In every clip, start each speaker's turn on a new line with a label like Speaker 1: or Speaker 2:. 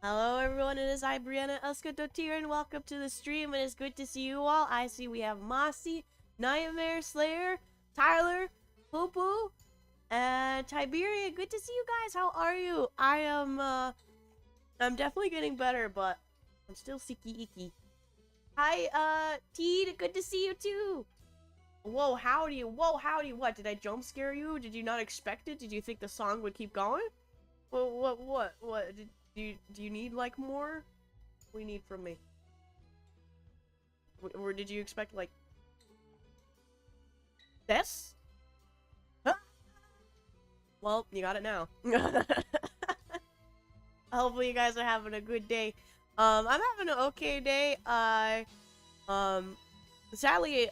Speaker 1: Hello everyone, it is I, Brianna Elskadottir, and welcome to the stream. It is good to see you all. I see we have Mossy, Nightmare Slayer, Tyler, Poo, and Tiberia. Good to see you guys. How are you? I'm definitely getting better, but I'm still sicky icky. Hi, Teed, good to see you too. Whoa, howdy, what? Did I jump scare you? Did you not expect it? Did you think the song would keep going? What? Do you need, like, more? What do you need from me? Or did you expect, like, this? Huh? Well, you got it now. Hopefully you guys are having a good day. I'm having an okay day. Sadly,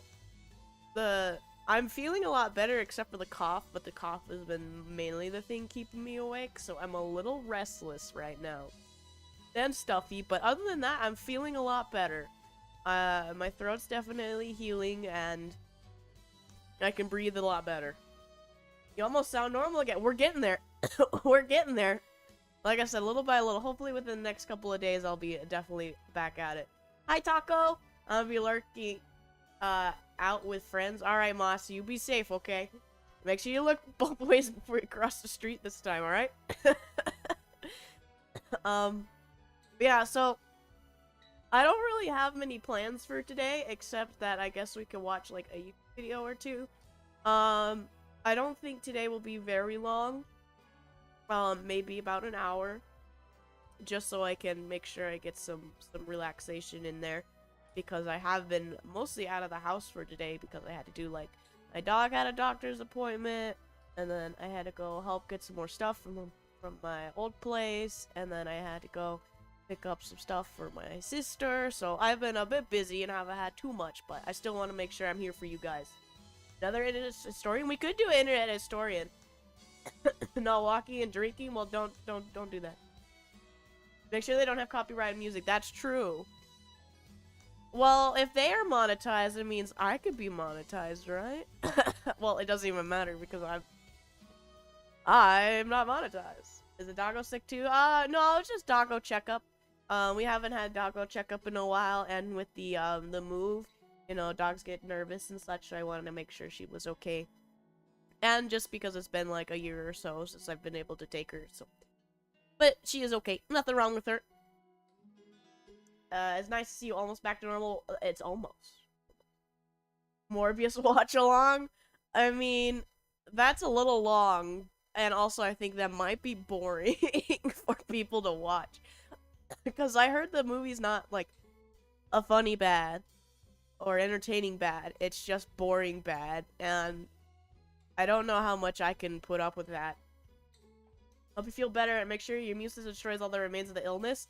Speaker 1: I'm feeling a lot better except for the cough, but the cough has been mainly the thing keeping me awake, so I'm a little restless right now. And stuffy, but other than that, I'm feeling a lot better. My throat's definitely healing, and I can breathe a lot better. You almost sound normal again. We're getting there. We're getting there. Like I said, little by little. Hopefully within the next couple of days, I'll be definitely back at it. Hi, Taco. I'll be lurking, out with friends. Alright, Moss, you be safe, okay? Make sure you look both ways before you cross the street this time, alright? Yeah, so I don't really have many plans for today, except that I guess we could watch, like, a YouTube video or two. I don't think today will be very long. Maybe about an hour. Just so I can make sure I get some relaxation in there. Because I have been mostly out of the house for today because I had to do, like, my dog had a doctor's appointment, and then I had to go help get some more stuff from my old place, and then I had to go pick up some stuff for my sister, so I've been a bit busy and haven't had too much, but I still want to make sure I'm here for you guys. Another internet historian? We could do an internet historian. Not walking and drinking? Well, don't do that. Make sure they don't have copyrighted music. That's true. Well, if they are monetized, it means I could be monetized, right? Well, it doesn't even matter because I'm not monetized. Is the doggo sick too? No, it's just doggo checkup. We haven't had doggo checkup in a while, and with the move, you know, dogs get nervous and such, so I wanted to make sure she was okay. And just because it's been like a year or so since I've been able to take her, so. But she is okay. Nothing wrong with her. It's nice to see you almost back to normal. It's almost. Morbius watch along? I mean, that's a little long. And also, I think that might be boring for people to watch. Because I heard the movie's not, like, a funny bad. Or entertaining bad. It's just boring bad. And I don't know how much I can put up with that. Hope you feel better and make sure your immune system destroys all the remains of the illness.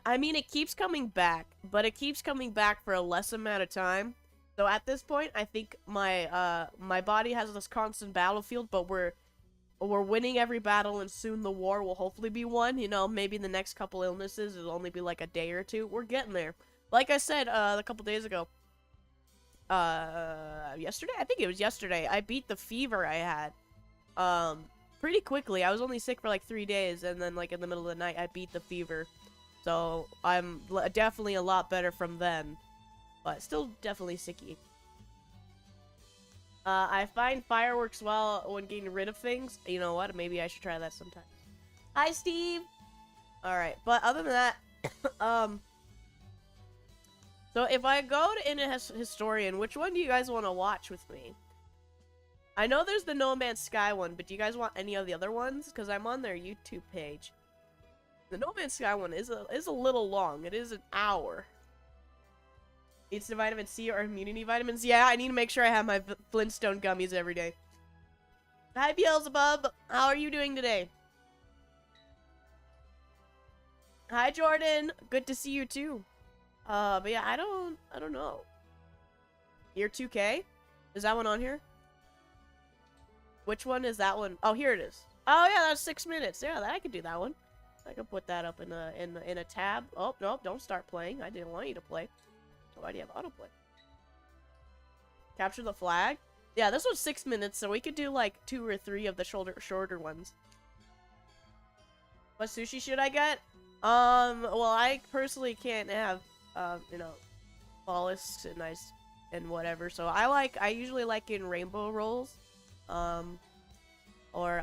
Speaker 1: I mean, it keeps coming back, but it keeps coming back for a less amount of time. So at this point, I think my my body has this constant battlefield, but we're winning every battle, and soon the war will hopefully be won. You know, maybe the next couple illnesses, it'll only be like a day or two. We're getting there. Like I said, a couple days ago. Yesterday? I think it was yesterday. I beat the fever I had. Pretty quickly. I was only sick for like 3 days, and then like in the middle of the night, I beat the fever. So, I'm definitely a lot better from then. But still definitely sicky. I find fireworks well when getting rid of things. You know what? Maybe I should try that sometime. Hi, Steve! Alright, but other than that, so if I go to Historian, which one do you guys want to watch with me? I know there's the No Man's Sky one, but do you guys want any of the other ones? Because I'm on their YouTube page. The No Man's Sky one is a little long. It is an hour. Eats the vitamin C or immunity vitamins. Yeah, I need to make sure I have my Flintstone gummies every day. Hi, Beelzebub. How are you doing today? Hi, Jordan. Good to see you too. But yeah, I don't know. Year 2K? Is that one on here? Which one is that one? Oh, here it is. Oh yeah, that's 6 minutes. Yeah, I could do that one. I can put that up in a tab. Oh, no, don't start playing. I didn't want you to play. So why do you have autoplay? Capture the flag? Yeah, this was 6 minutes, so we could do like 2 or 3 of the shorter ones. What sushi should I get? Well, I personally can't have, you know, mollusks and nice and whatever. So I usually like in rainbow rolls, or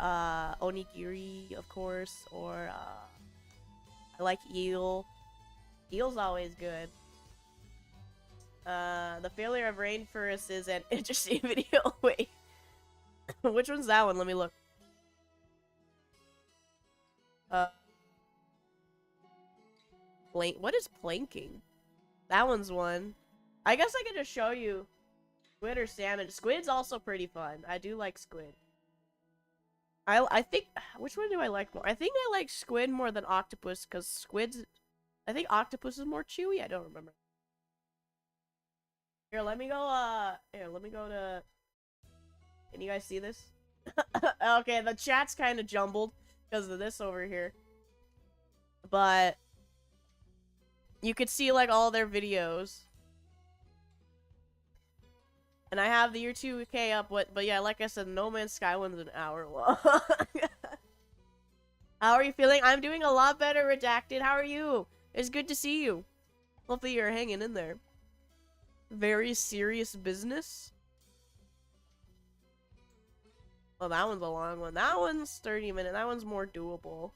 Speaker 1: onigiri, of course, or I like eel. Eel's always good. The failure of rainforest is an interesting video. Wait, which one's that one? Let me look. What is planking? That one's one. I guess I could just show you squid or salmon. Squid's also pretty fun. I do like squid. I think, which one do I like more? I think I like squid more than octopus, because squid's, I think octopus is more chewy. I don't remember. Here, let me go, let me go to, can you guys see this? Okay, the chat's kind of jumbled because of this over here. But you could see, like, all their videos. And I have the year 2K up, but yeah, like I said, No Man's Sky one's an hour long. How are you feeling? I'm doing a lot better, Redacted. How are you? It's good to see you. Hopefully you're hanging in there. Very serious business. Oh, that one's a long one. That one's 30 minutes. That one's more doable.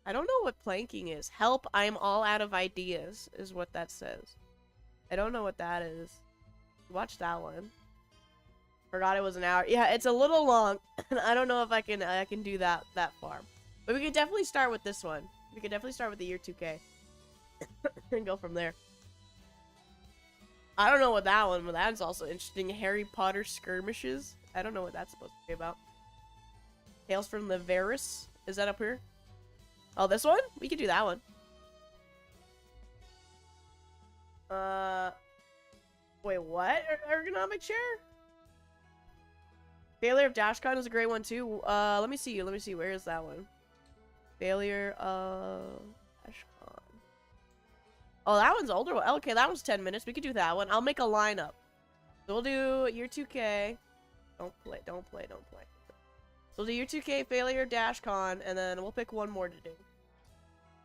Speaker 1: I don't know what planking is. Help, I'm all out of ideas, is what that says. I don't know what that is. Watch that one. Forgot it was an hour. Yeah, it's a little long. I don't know if I can do that far. But we could definitely start with this one. We could definitely start with the year 2K. And go from there. I don't know what that one, but that's also interesting. Harry Potter skirmishes. I don't know what that's supposed to be about. Tales from the Varus. Is that up here? Oh, this one? We could do that one. Wait, what? Ergonomic chair? Failure of DashCon is a great one too. Let me see. Where is that one? Failure of DashCon. Oh, that one's older. Okay, that one's 10 minutes. We could do that one. I'll make a lineup. So we'll do year 2K. Don't play. So we'll do year 2K, failure, DashCon, and then we'll pick one more to do.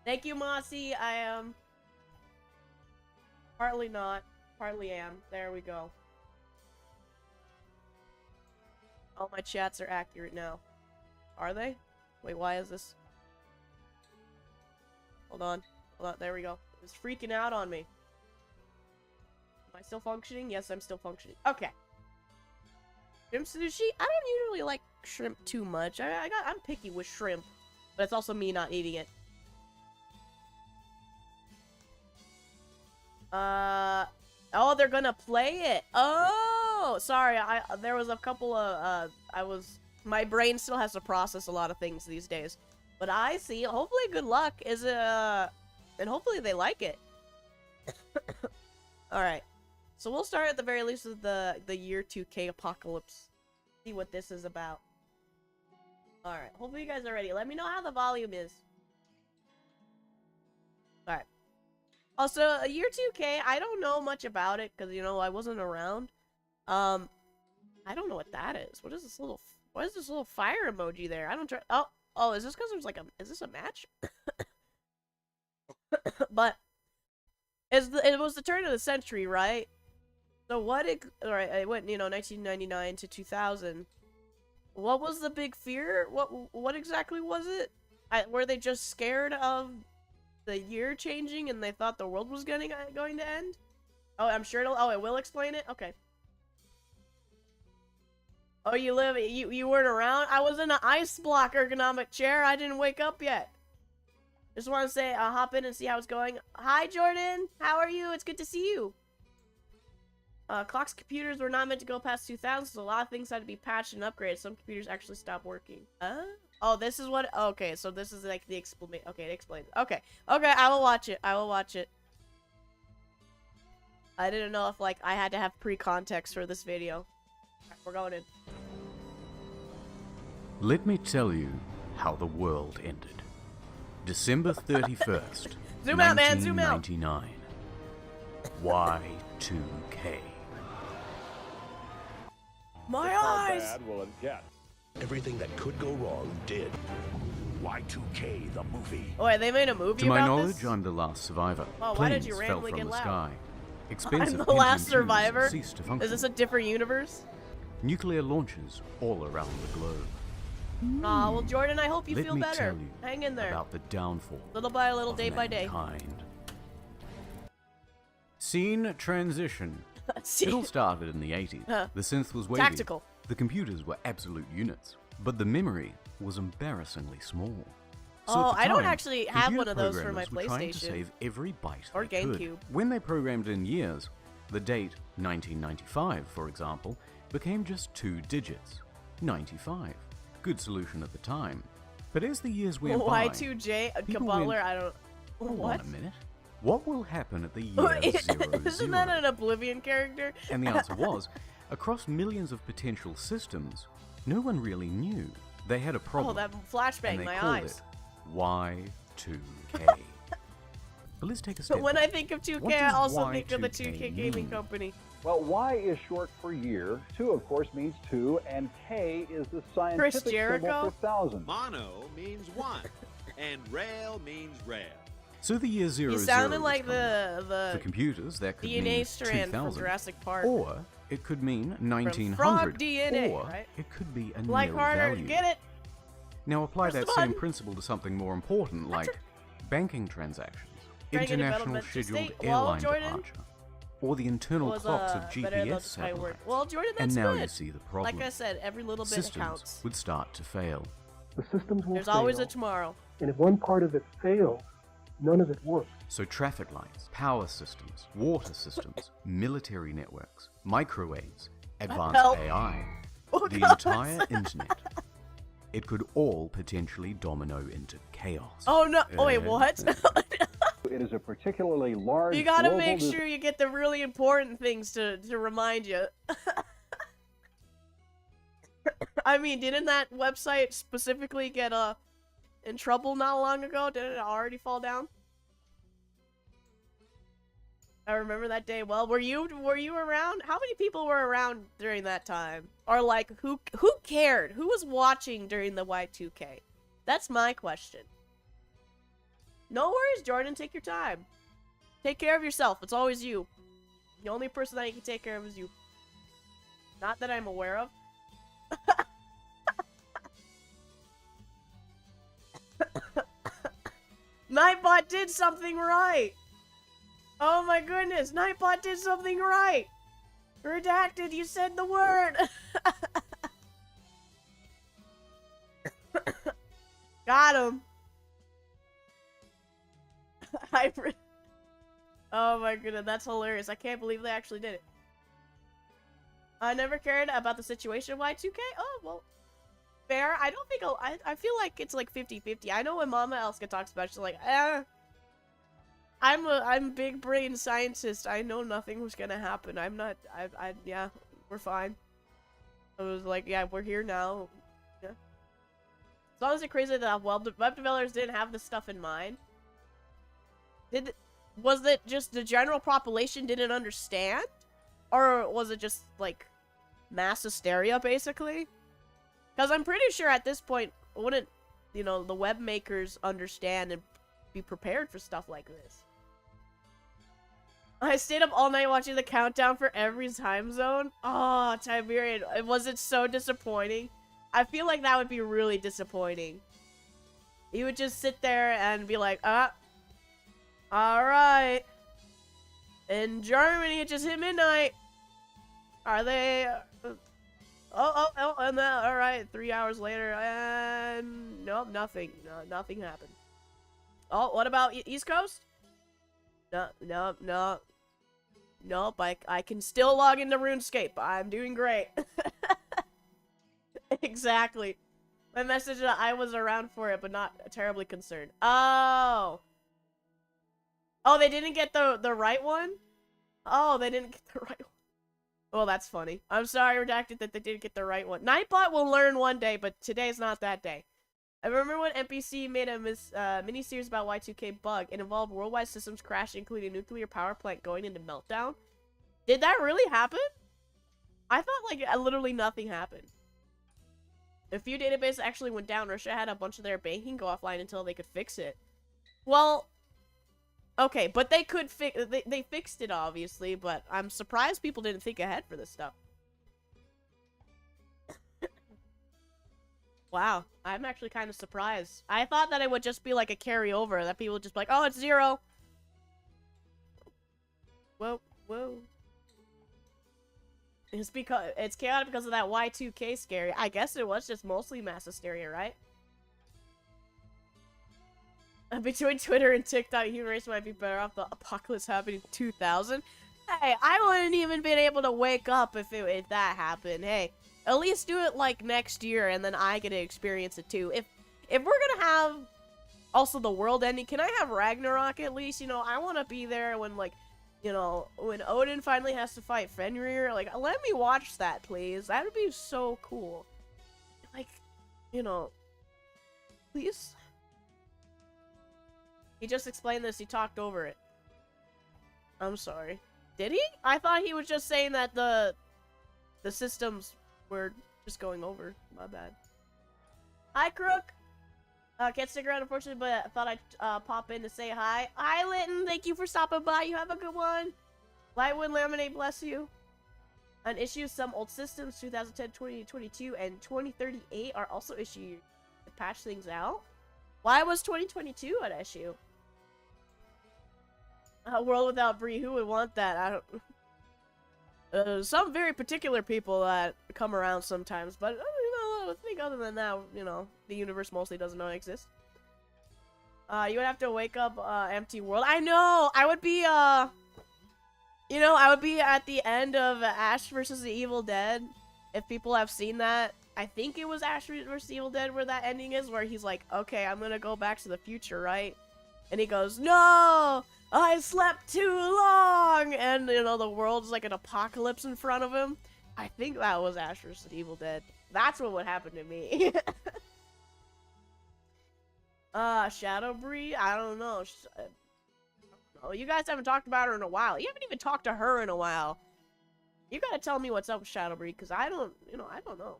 Speaker 1: Thank you, Mossy. I am partly not, partly am. There we go. All my chats are accurate now. Are they? Wait, why is this? Hold on. There we go. It was freaking out on me. Am I still functioning? Yes, I'm still functioning. Okay. Shrimp sushi? I don't usually like shrimp too much. I'm picky with shrimp, but it's also me not eating it. Oh, they're gonna play it. Oh, sorry. There was a couple of, my brain still has to process a lot of things these days. But I see. Hopefully, good luck. And hopefully they like it. Alright. So we'll start at the very least with the year 2K apocalypse. See what this is about. Alright. Hopefully you guys are ready. Let me know how the volume is. Alright. Also, year 2K, I don't know much about it because, you know, I wasn't around. I don't know what that is. What is this little fire emoji there? I don't try. Oh, is this because there's like is this a match? But it was the turn of the century, right? So alright, I went, you know, 1999 to 2000. What was the big fear? What exactly was it? Were they just scared of the year changing and they thought the world was going to end? Oh, I'm sure it will explain it? Okay. Oh, you weren't around? I was in an ice block ergonomic chair. I didn't wake up yet. Just want to say, I'll hop in and see how it's going. Hi, Jordan. How are you? It's good to see you. Clocks computers were not meant to go past 2000, so a lot of things had to be patched and upgraded. Some computers actually stopped working. Oh, this is what... Okay, so this is like the explanation. Okay, it explains. Okay, I will watch it. I didn't know if, like, I had to have pre-context for this video. Right, we're going in.
Speaker 2: Let me tell you how the world ended. December 31st,
Speaker 1: Zoom out, man, zoom out.
Speaker 2: 1999. Y2K.
Speaker 1: My
Speaker 3: How
Speaker 1: eyes!
Speaker 3: bad will it get? everything that could go wrong did. Y2K, the movie.
Speaker 1: Oh, wait, they made a movie
Speaker 2: To my
Speaker 1: about
Speaker 2: knowledge,
Speaker 1: this?
Speaker 2: I'm the last survivor.
Speaker 1: Oh, why did
Speaker 2: Planes
Speaker 1: you
Speaker 2: fell
Speaker 1: randomly
Speaker 2: from
Speaker 1: get
Speaker 2: the
Speaker 1: loud?
Speaker 2: sky. Expensive
Speaker 1: I'm the last
Speaker 2: Pentium 2s
Speaker 1: survivor?
Speaker 2: ceased to function.
Speaker 1: Is this a different universe?
Speaker 2: Nuclear launches all around the globe.
Speaker 1: Aw, well, Jordan, I hope you
Speaker 2: Let
Speaker 1: feel
Speaker 2: me
Speaker 1: better.
Speaker 2: tell you
Speaker 1: Hang in there.
Speaker 2: about the downfall
Speaker 1: Little by little,
Speaker 2: of
Speaker 1: day by day.
Speaker 2: mankind. Scene transition.
Speaker 1: See?
Speaker 2: It all started in the 80s.
Speaker 1: Huh.
Speaker 2: The synth was wavy.
Speaker 1: Tactical.
Speaker 2: The computers were absolute units. But the memory was embarrassingly small. So
Speaker 1: Oh,
Speaker 2: at the
Speaker 1: I don't
Speaker 2: time,
Speaker 1: actually have one
Speaker 2: computer
Speaker 1: of those for my
Speaker 2: programmers were trying to
Speaker 1: PlayStation.
Speaker 2: save every byte
Speaker 1: Or
Speaker 2: they could.
Speaker 1: GameCube.
Speaker 2: When they programmed in years, the date 1995, for example, became just 2 digits. 95. Good solution at the time. But as the years went by,
Speaker 1: Y2J, a
Speaker 2: people
Speaker 1: Kabbaler,
Speaker 2: went,
Speaker 1: I don't...
Speaker 2: hold
Speaker 1: What?
Speaker 2: on a minute. What will happen at the year 0,
Speaker 1: Isn't that an Oblivion character?
Speaker 2: And the answer was, across millions of potential systems, no one really knew. They had a problem.
Speaker 1: Oh, that flashbang,
Speaker 2: and they
Speaker 1: my
Speaker 2: called
Speaker 1: eyes.
Speaker 2: it Y2K. But let's take a step
Speaker 1: But when
Speaker 2: back.
Speaker 1: I think of 2K,
Speaker 2: What
Speaker 1: I
Speaker 2: does
Speaker 1: also think of the
Speaker 2: Y2K
Speaker 1: 2K Gaming
Speaker 2: mean?
Speaker 1: Company.
Speaker 4: Well, Y is short for year, 2 of course means 2, and K is the scientific symbol
Speaker 1: Jericho?
Speaker 4: for thousand.
Speaker 5: Mono means one, and rail means rail.
Speaker 2: So the year 0,
Speaker 1: You
Speaker 2: 0
Speaker 1: sounded
Speaker 2: was
Speaker 1: like
Speaker 2: coming up. For
Speaker 1: the
Speaker 2: computers, that could
Speaker 1: DNA
Speaker 2: mean
Speaker 1: strand from
Speaker 2: 2000.
Speaker 1: Jurassic Park.
Speaker 2: Or it could mean 1900.
Speaker 1: frog DNA,
Speaker 2: or
Speaker 1: right?
Speaker 2: it could be a
Speaker 1: Like
Speaker 2: nil
Speaker 1: harder,
Speaker 2: value.
Speaker 1: get it?
Speaker 2: Now apply
Speaker 1: Press
Speaker 2: that
Speaker 1: the
Speaker 2: same
Speaker 1: button.
Speaker 2: principle to something more important, like banking transactions,
Speaker 1: Dragon
Speaker 2: international
Speaker 1: Development
Speaker 2: scheduled
Speaker 1: State. Well,
Speaker 2: airline
Speaker 1: Jordan
Speaker 2: departure, or the internal
Speaker 1: was
Speaker 2: clocks of
Speaker 1: better than
Speaker 2: GPS
Speaker 1: the Skyward.
Speaker 2: satellites.
Speaker 1: Well, Jordan,
Speaker 2: And
Speaker 1: that's
Speaker 2: now
Speaker 1: good.
Speaker 2: you see the problem.
Speaker 1: Like I said, every little bit
Speaker 2: Systems
Speaker 1: counts.
Speaker 2: would start to fail.
Speaker 6: The systems will
Speaker 1: There's
Speaker 6: fail,
Speaker 1: always a tomorrow.
Speaker 6: and if one part of it fails, none of it works.
Speaker 2: So traffic lights, power systems, water systems, military networks, microwaves, advanced
Speaker 1: Help.
Speaker 2: AI,
Speaker 1: Oh,
Speaker 2: the
Speaker 1: God.
Speaker 2: entire internet. It could all potentially domino into chaos.
Speaker 1: Oh no! Oh wait,
Speaker 2: Uh,
Speaker 1: what?
Speaker 4: It is a particularly large
Speaker 1: You gotta
Speaker 4: global
Speaker 1: make sure you get the really important things to remind you. I mean, didn't that website specifically get in trouble not long ago? Didn't it already fall down? I remember that day well. Were you around? How many people were around during that time? Or like who cared? Who was watching during the Y2K? That's my question. No worries, Jordan. Take your time. Take care of yourself. It's always you. The only person that you can take care of is you. Not that I'm aware of. Nightbot did something right. Oh my goodness, Nightbot did something right. Redacted, you said the word. Got him. Oh my goodness, that's hilarious. I can't believe they actually did it. I never cared about the situation of Y2K. Oh, well, fair. I don't think I feel like it's like 50-50. I know when Mama Elska talks about it, she's like, I'm a big brain scientist. I know nothing was gonna happen. I'm not, yeah, we're fine. I was like, yeah, we're here now. Yeah. As long as it's crazy that web developers didn't have this stuff in mind. Was it just the general population didn't understand? Or was it just, like, mass hysteria, basically? Because I'm pretty sure at this point, wouldn't, you know, the web makers understand and be prepared for stuff like this? I stayed up all night watching the countdown for every time zone. Oh, Tiberian. Was it so disappointing? I feel like that would be really disappointing. You would just sit there and be like, alright. In Germany, it just hit midnight. Are they... and then, alright, 3 hours later, and... Nope, nothing. No, nothing happened. Oh, what about East Coast? No. Nope, I can still log into RuneScape. I'm doing great. Exactly. My message that I was around for it, but not terribly concerned. Oh. Oh, they didn't get the right one? Oh, they didn't get the right one. Well, that's funny. I'm sorry, Redacted, that they didn't get the right one. Nightbot will learn one day, but today's not that day. I remember when NPC made a mini-series about Y2K bug. It involved worldwide systems crashing, including a nuclear power plant going into meltdown. Did that really happen? I thought, like, literally nothing happened. A few databases actually went down. Russia had a bunch of their banking go offline until they could fix it. Well, okay, but they could they fixed it, obviously, but I'm surprised people didn't think ahead for this stuff. Wow, I'm actually kind of surprised. I thought that it would just be like a carryover, that people would just be like, oh, it's 0. Whoa, whoa. It's chaotic because of that Y2K scary. I guess it was just mostly mass hysteria, right? Between Twitter and TikTok, human race might be better off the apocalypse happening in 2000. Hey, I wouldn't even been able to wake up if that happened. Hey, at least do it like next year, and then I get to experience it too. If we're gonna have also the world ending, can I have Ragnarok at least? You know, I want to be there when, like, you know, when Odin finally has to fight Fenrir. Like, let me watch that, please. That would be so cool. Like, you know, please. He just explained this. He talked over it. I'm sorry. Did he? I thought he was just saying that the systems were just going over. My bad. Hi, Crook. Can't stick around, unfortunately, but I thought I'd pop in to say hi. Hi, Linton. Thank you for stopping by. You have a good one. Lightwood Laminate, bless you. On issues, some old systems, 2010, 2022, and 2038 are also issued to patch things out. Why was 2022 an issue? A world without Brie, who would want that? I don't... some very particular people that come around sometimes, but, you know, I think other than that, you know, the universe mostly doesn't know it exists. You would have to wake up, empty world. I know! I would be, you know, I would be at the end of Ash vs. the Evil Dead. If people have seen that. I think it was Ash vs. the Evil Dead where that ending is, where he's like, okay, I'm gonna go back to the future, right? And he goes, no! I slept too long! And, you know, the world's like an apocalypse in front of him. I think that was Ash vs. the Evil Dead. That's what would happen to me. Shadow Brie? I don't know. Oh, you guys haven't talked about her in a while. You haven't even talked to her in a while. You gotta tell me what's up with Shadow Brie, because I don't, you know, I don't know.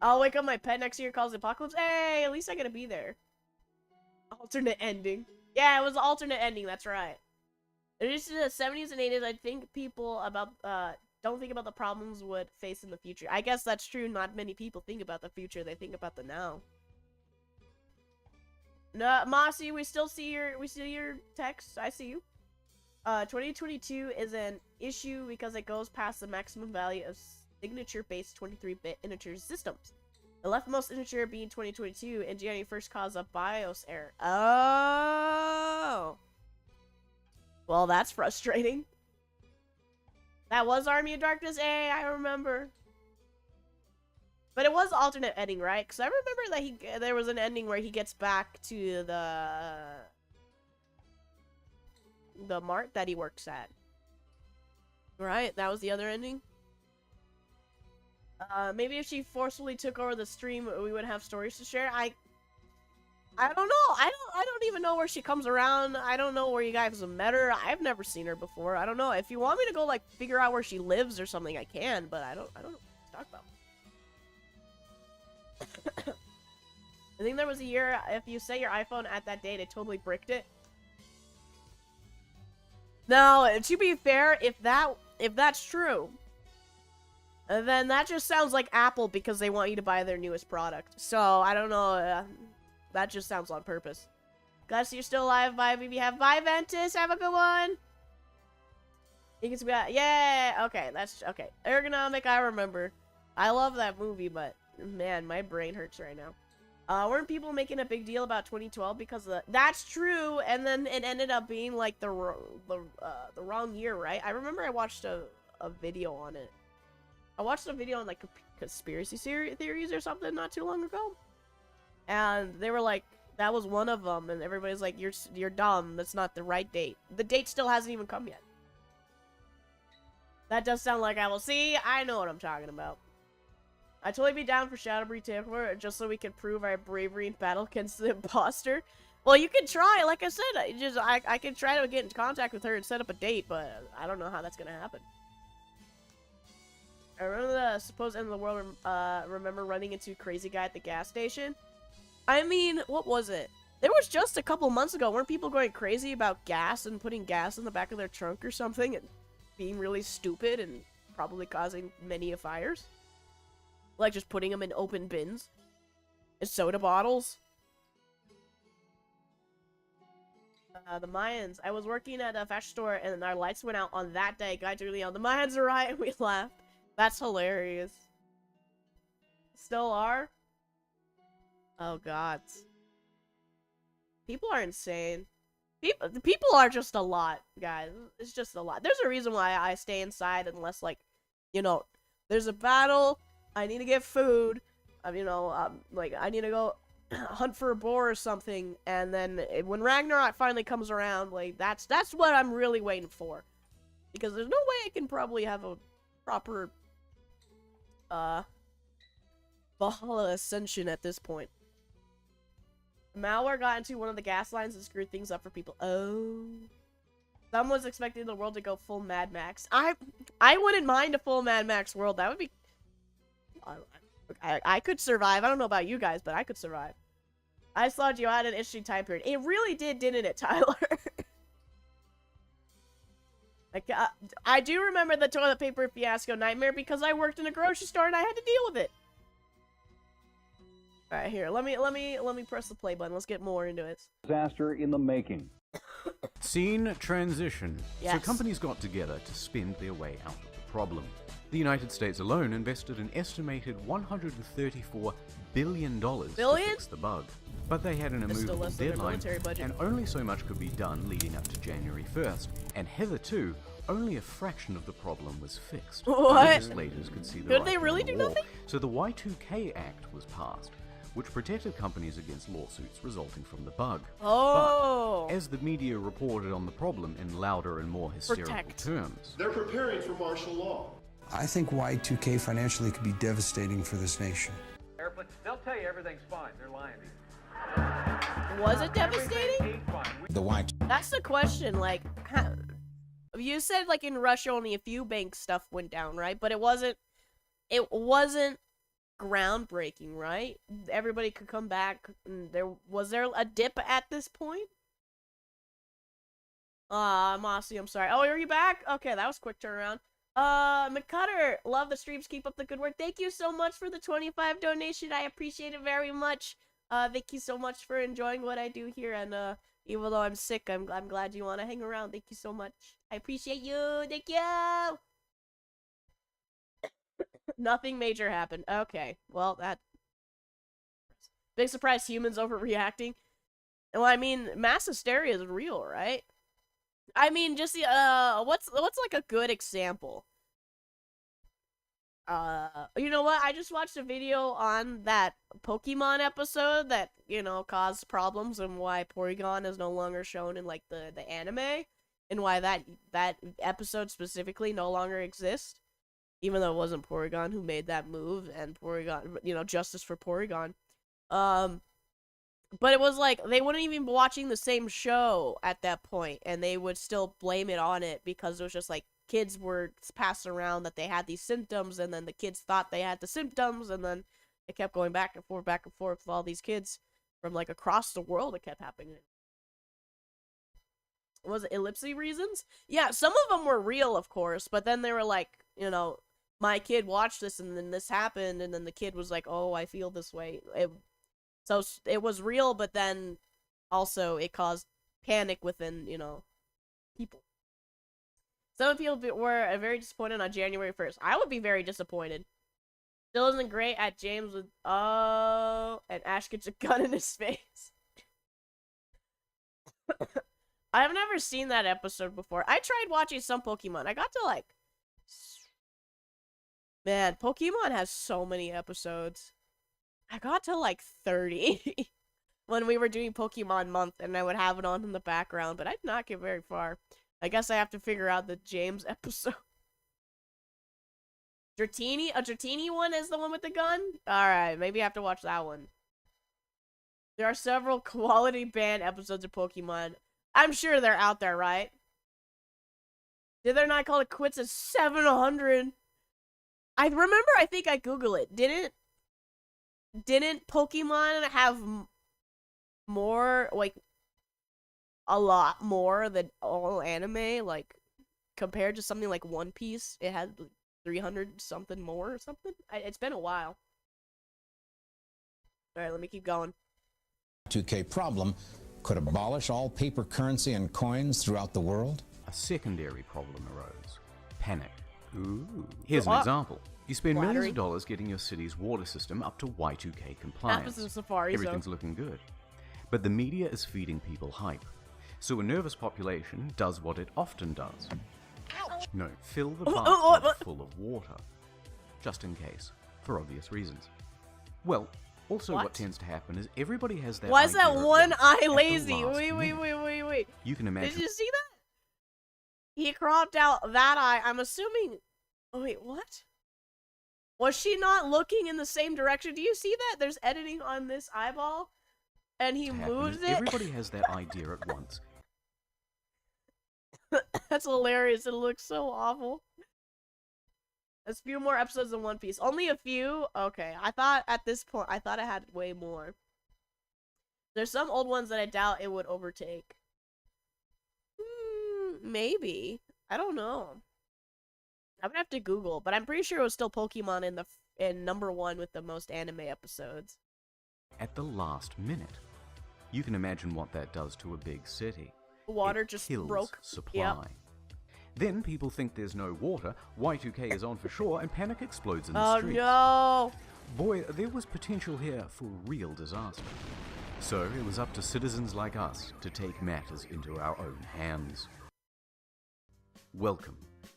Speaker 1: I'll wake up my pet next year, calls the apocalypse. Hey, at least I gotta be there. Alternate ending. Yeah, it was an alternate ending, that's right. In addition to the 70s and 80s, I think people don't think about the problems would face in the future. I guess that's true. Not many people think about the future. They think about the now. No, Mossy, we see your text. I see you. 2022 is an issue because it goes past the maximum value of signature-based 23-bit integer systems. The leftmost integer being 2022, and Gianni first caused a BIOS error. Oh. Well, that's frustrating. That was Army of Darkness. Hey, I remember. But it was alternate ending, right? Because I remember that there was an ending where he gets back to the mart that he works at. Right? That was the other ending? Maybe if she forcefully took over the stream, we would have stories to share. I don't know. I don't even know where she comes around. I don't know where you guys have met her. I've never seen her before. I don't know. If you want me to go, like, figure out where she lives or something, I can, but I don't know what to talk about. I think there was a year, if you set your iPhone at that date, it totally bricked it. Now, to be fair, if that's true, then that just sounds like Apple because they want you to buy their newest product. So, I don't know, that just sounds on purpose. Glad you're still alive. Bye, BB. Bye, Ventus. Have a good one. You can see that. Yeah. Okay, that's okay. Ergonomic, I remember. I love that movie, but man, my brain hurts right now. Weren't people making a big deal about 2012 because of that's true, and then it ended up being like the wrong year, right? I remember I watched a video on it. I watched a video on like conspiracy theories or something not too long ago, and they were like, that was one of them, and everybody's like, you're dumb. That's not the right date. The date still hasn't even come yet. That does sound like I will see. I know what I'm talking about. I'd totally be down for Shadow Brie takeover just so we can prove our bravery in battle against the imposter. Well, you can try. Like I said, I can try to get in contact with her and set up a date, but I don't know how that's gonna happen. I remember the supposed end of the world. Remember running into crazy guy at the gas station. I mean, what was it? There was just a couple months ago, weren't people going crazy about gas and putting gas in the back of their trunk or something and being really stupid and probably causing many fires? Like just putting them in open bins and soda bottles. The Mayans. I was working at a fashion store and our lights went out on that day. Guy took me on. The Mayans are right. We laughed. That's hilarious. Still are? Oh god. People are insane. People are just a lot, guys. It's just a lot. There's a reason why I stay inside unless, like, you know, there's a battle, I need to get food, like, I need to go hunt for a boar or something, and then when Ragnarok finally comes around, like, that's what I'm really waiting for. Because there's no way I can probably have a proper, Valhalla Ascension at this point. Malware got into one of the gas lines and screwed things up for people. Oh. Someone's expecting the world to go full Mad Max. I wouldn't mind a full Mad Max world. That would be... I could survive. I don't know about you guys, but I could survive. I saw you had an interesting time period. It really did, didn't it, Tyler? Like, I do remember the toilet paper fiasco nightmare because I worked in a grocery store and I had to deal with it. All right, here. Let me press the play button. Let's get more into it.
Speaker 4: Disaster in the making.
Speaker 2: Scene transition.
Speaker 1: Yes.
Speaker 2: So companies got together to spin their way out of the problem. The United States alone invested an estimated $134 billion to fix the bug. But they had an immovable deadline, and only so much could be done leading up to January 1st, and hitherto, only a fraction of the problem was fixed.
Speaker 1: What?
Speaker 2: Legislators could see the
Speaker 1: Could
Speaker 2: writing
Speaker 1: they really
Speaker 2: on the
Speaker 1: do
Speaker 2: wall.
Speaker 1: nothing?
Speaker 2: So the Y2K Act was passed, which protected companies against lawsuits resulting from the bug.
Speaker 1: Oh.
Speaker 2: But as the media reported on the problem in louder and more hysterical terms.
Speaker 7: They're preparing for martial law.
Speaker 8: I think Y2K financially could be devastating for this nation.
Speaker 9: They'll tell you everything's fine. They're lying to you.
Speaker 1: Was it devastating?
Speaker 8: The Y.
Speaker 1: That's the question. Like, you said like in Russia only a few bank stuff went down, right? But it wasn't groundbreaking, right? Everybody could come back. Was there a dip at this point? Mossy, I'm sorry. Oh, are you back? Okay, that was a quick turnaround. McCutter, love the streams, keep up the good work. Thank you so much for the 25 donation. I appreciate it very much. Thank you so much for enjoying what I do here, and even though I'm sick, I'm glad you want to hang around. Thank you so much. I appreciate you. Thank you. Nothing major happened. Okay, well, that big surprise. Humans overreacting. Well, I mean, mass hysteria is real, right? I mean, just the what's like a good example? You know what? I just watched a video on that Pokemon episode that, you know, caused problems and why Porygon is no longer shown in like the anime, and why that episode specifically no longer exists, even though it wasn't Porygon who made that move, and Porygon, you know, justice for Porygon. But it was like, they wouldn't even be watching the same show at that point, and they would still blame it on it, because it was just like, kids were passed around that they had these symptoms, and then the kids thought they had the symptoms, and then it kept going back and forth with all these kids from, like, across the world. It kept happening. Was it ellipsy reasons? Yeah, some of them were real, of course, but then they were like, you know, my kid watched this, and then this happened, and then the kid was like, oh, I feel this way. So it was real, but then also it caused panic within, you know, people. Some people were very disappointed on January 1st. I would be very disappointed. Still isn't great at James with, and Ash gets a gun in his face. I've never seen that episode before. I tried watching some Pokemon. I got to, like... Man, Pokemon has so many episodes. I got to, like, 30 when we were doing Pokemon Month, and I would have it on in the background, but I did not get very far. I guess I have to figure out the James episode. Dratini? A Dratini one is the one with the gun? Alright, maybe I have to watch that one. There are several quality banned episodes of Pokemon. I'm sure they're out there, right? Did they not call it quits at 700? I remember, I think I Googled it. Didn't Pokemon have more, like, a lot more than all anime? Like, compared to something like One Piece, it had 300 something more or something? It's been a while. Alright, let me keep going.
Speaker 10: 2K problem could abolish all paper currency and coins throughout the world.
Speaker 2: A secondary problem arose. Panic. Ooh. Here's an example. You spend millions of dollars getting your city's water system up to Y2K compliance. Everything's looking good. But the media is feeding people hype. So a nervous population does what it often does. No, fill the bathtub full of water. Just in case. For obvious reasons. Well, also what tends to happen is everybody has that
Speaker 1: Why is that one eye lazy?
Speaker 2: Wait.
Speaker 1: Wait.
Speaker 2: You can imagine.
Speaker 1: Did you see that? He cropped out that eye. I'm assuming... Oh, wait, what? Was she not looking in the same direction? Do you see that? There's editing on this eyeball. And he moves it.
Speaker 2: Everybody has that idea at once.
Speaker 1: That's hilarious. It looks so awful. There's a few more episodes than One Piece. Only a few? Okay. I thought at this point, I thought I had way more. There's some old ones that I doubt it would overtake. Maybe. I don't know. I would have to Google, but I'm pretty sure it was still Pokemon in #1 with the most anime episodes.
Speaker 2: At the last minute. You can imagine what that does to a big city.
Speaker 1: Water just broke.
Speaker 2: Supply.
Speaker 1: Yep.
Speaker 2: Then people think there's no water, Y2K is on for sure, and panic explodes in the streets.
Speaker 1: Oh no!
Speaker 2: Boy, there was potential here for real disaster. So it was up to citizens like us to take matters into our own hands. Welcome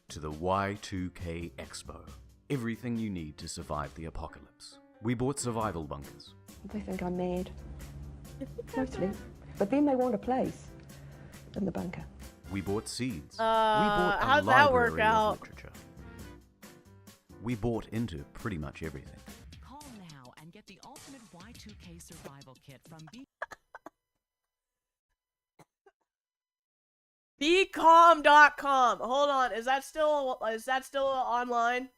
Speaker 2: to the Y2K Expo. Everything you need to survive the apocalypse. We bought survival bunkers.
Speaker 11: They think I'm mad. Mostly. But then they want a place in the bunker.
Speaker 2: We bought seeds. We bought a
Speaker 1: how'd that work
Speaker 2: library
Speaker 1: out?
Speaker 2: of literature. We bought into pretty much everything.
Speaker 12: Call now and get the ultimate Y2K survival kit from
Speaker 1: Becalm.com. Hold on, is that still online?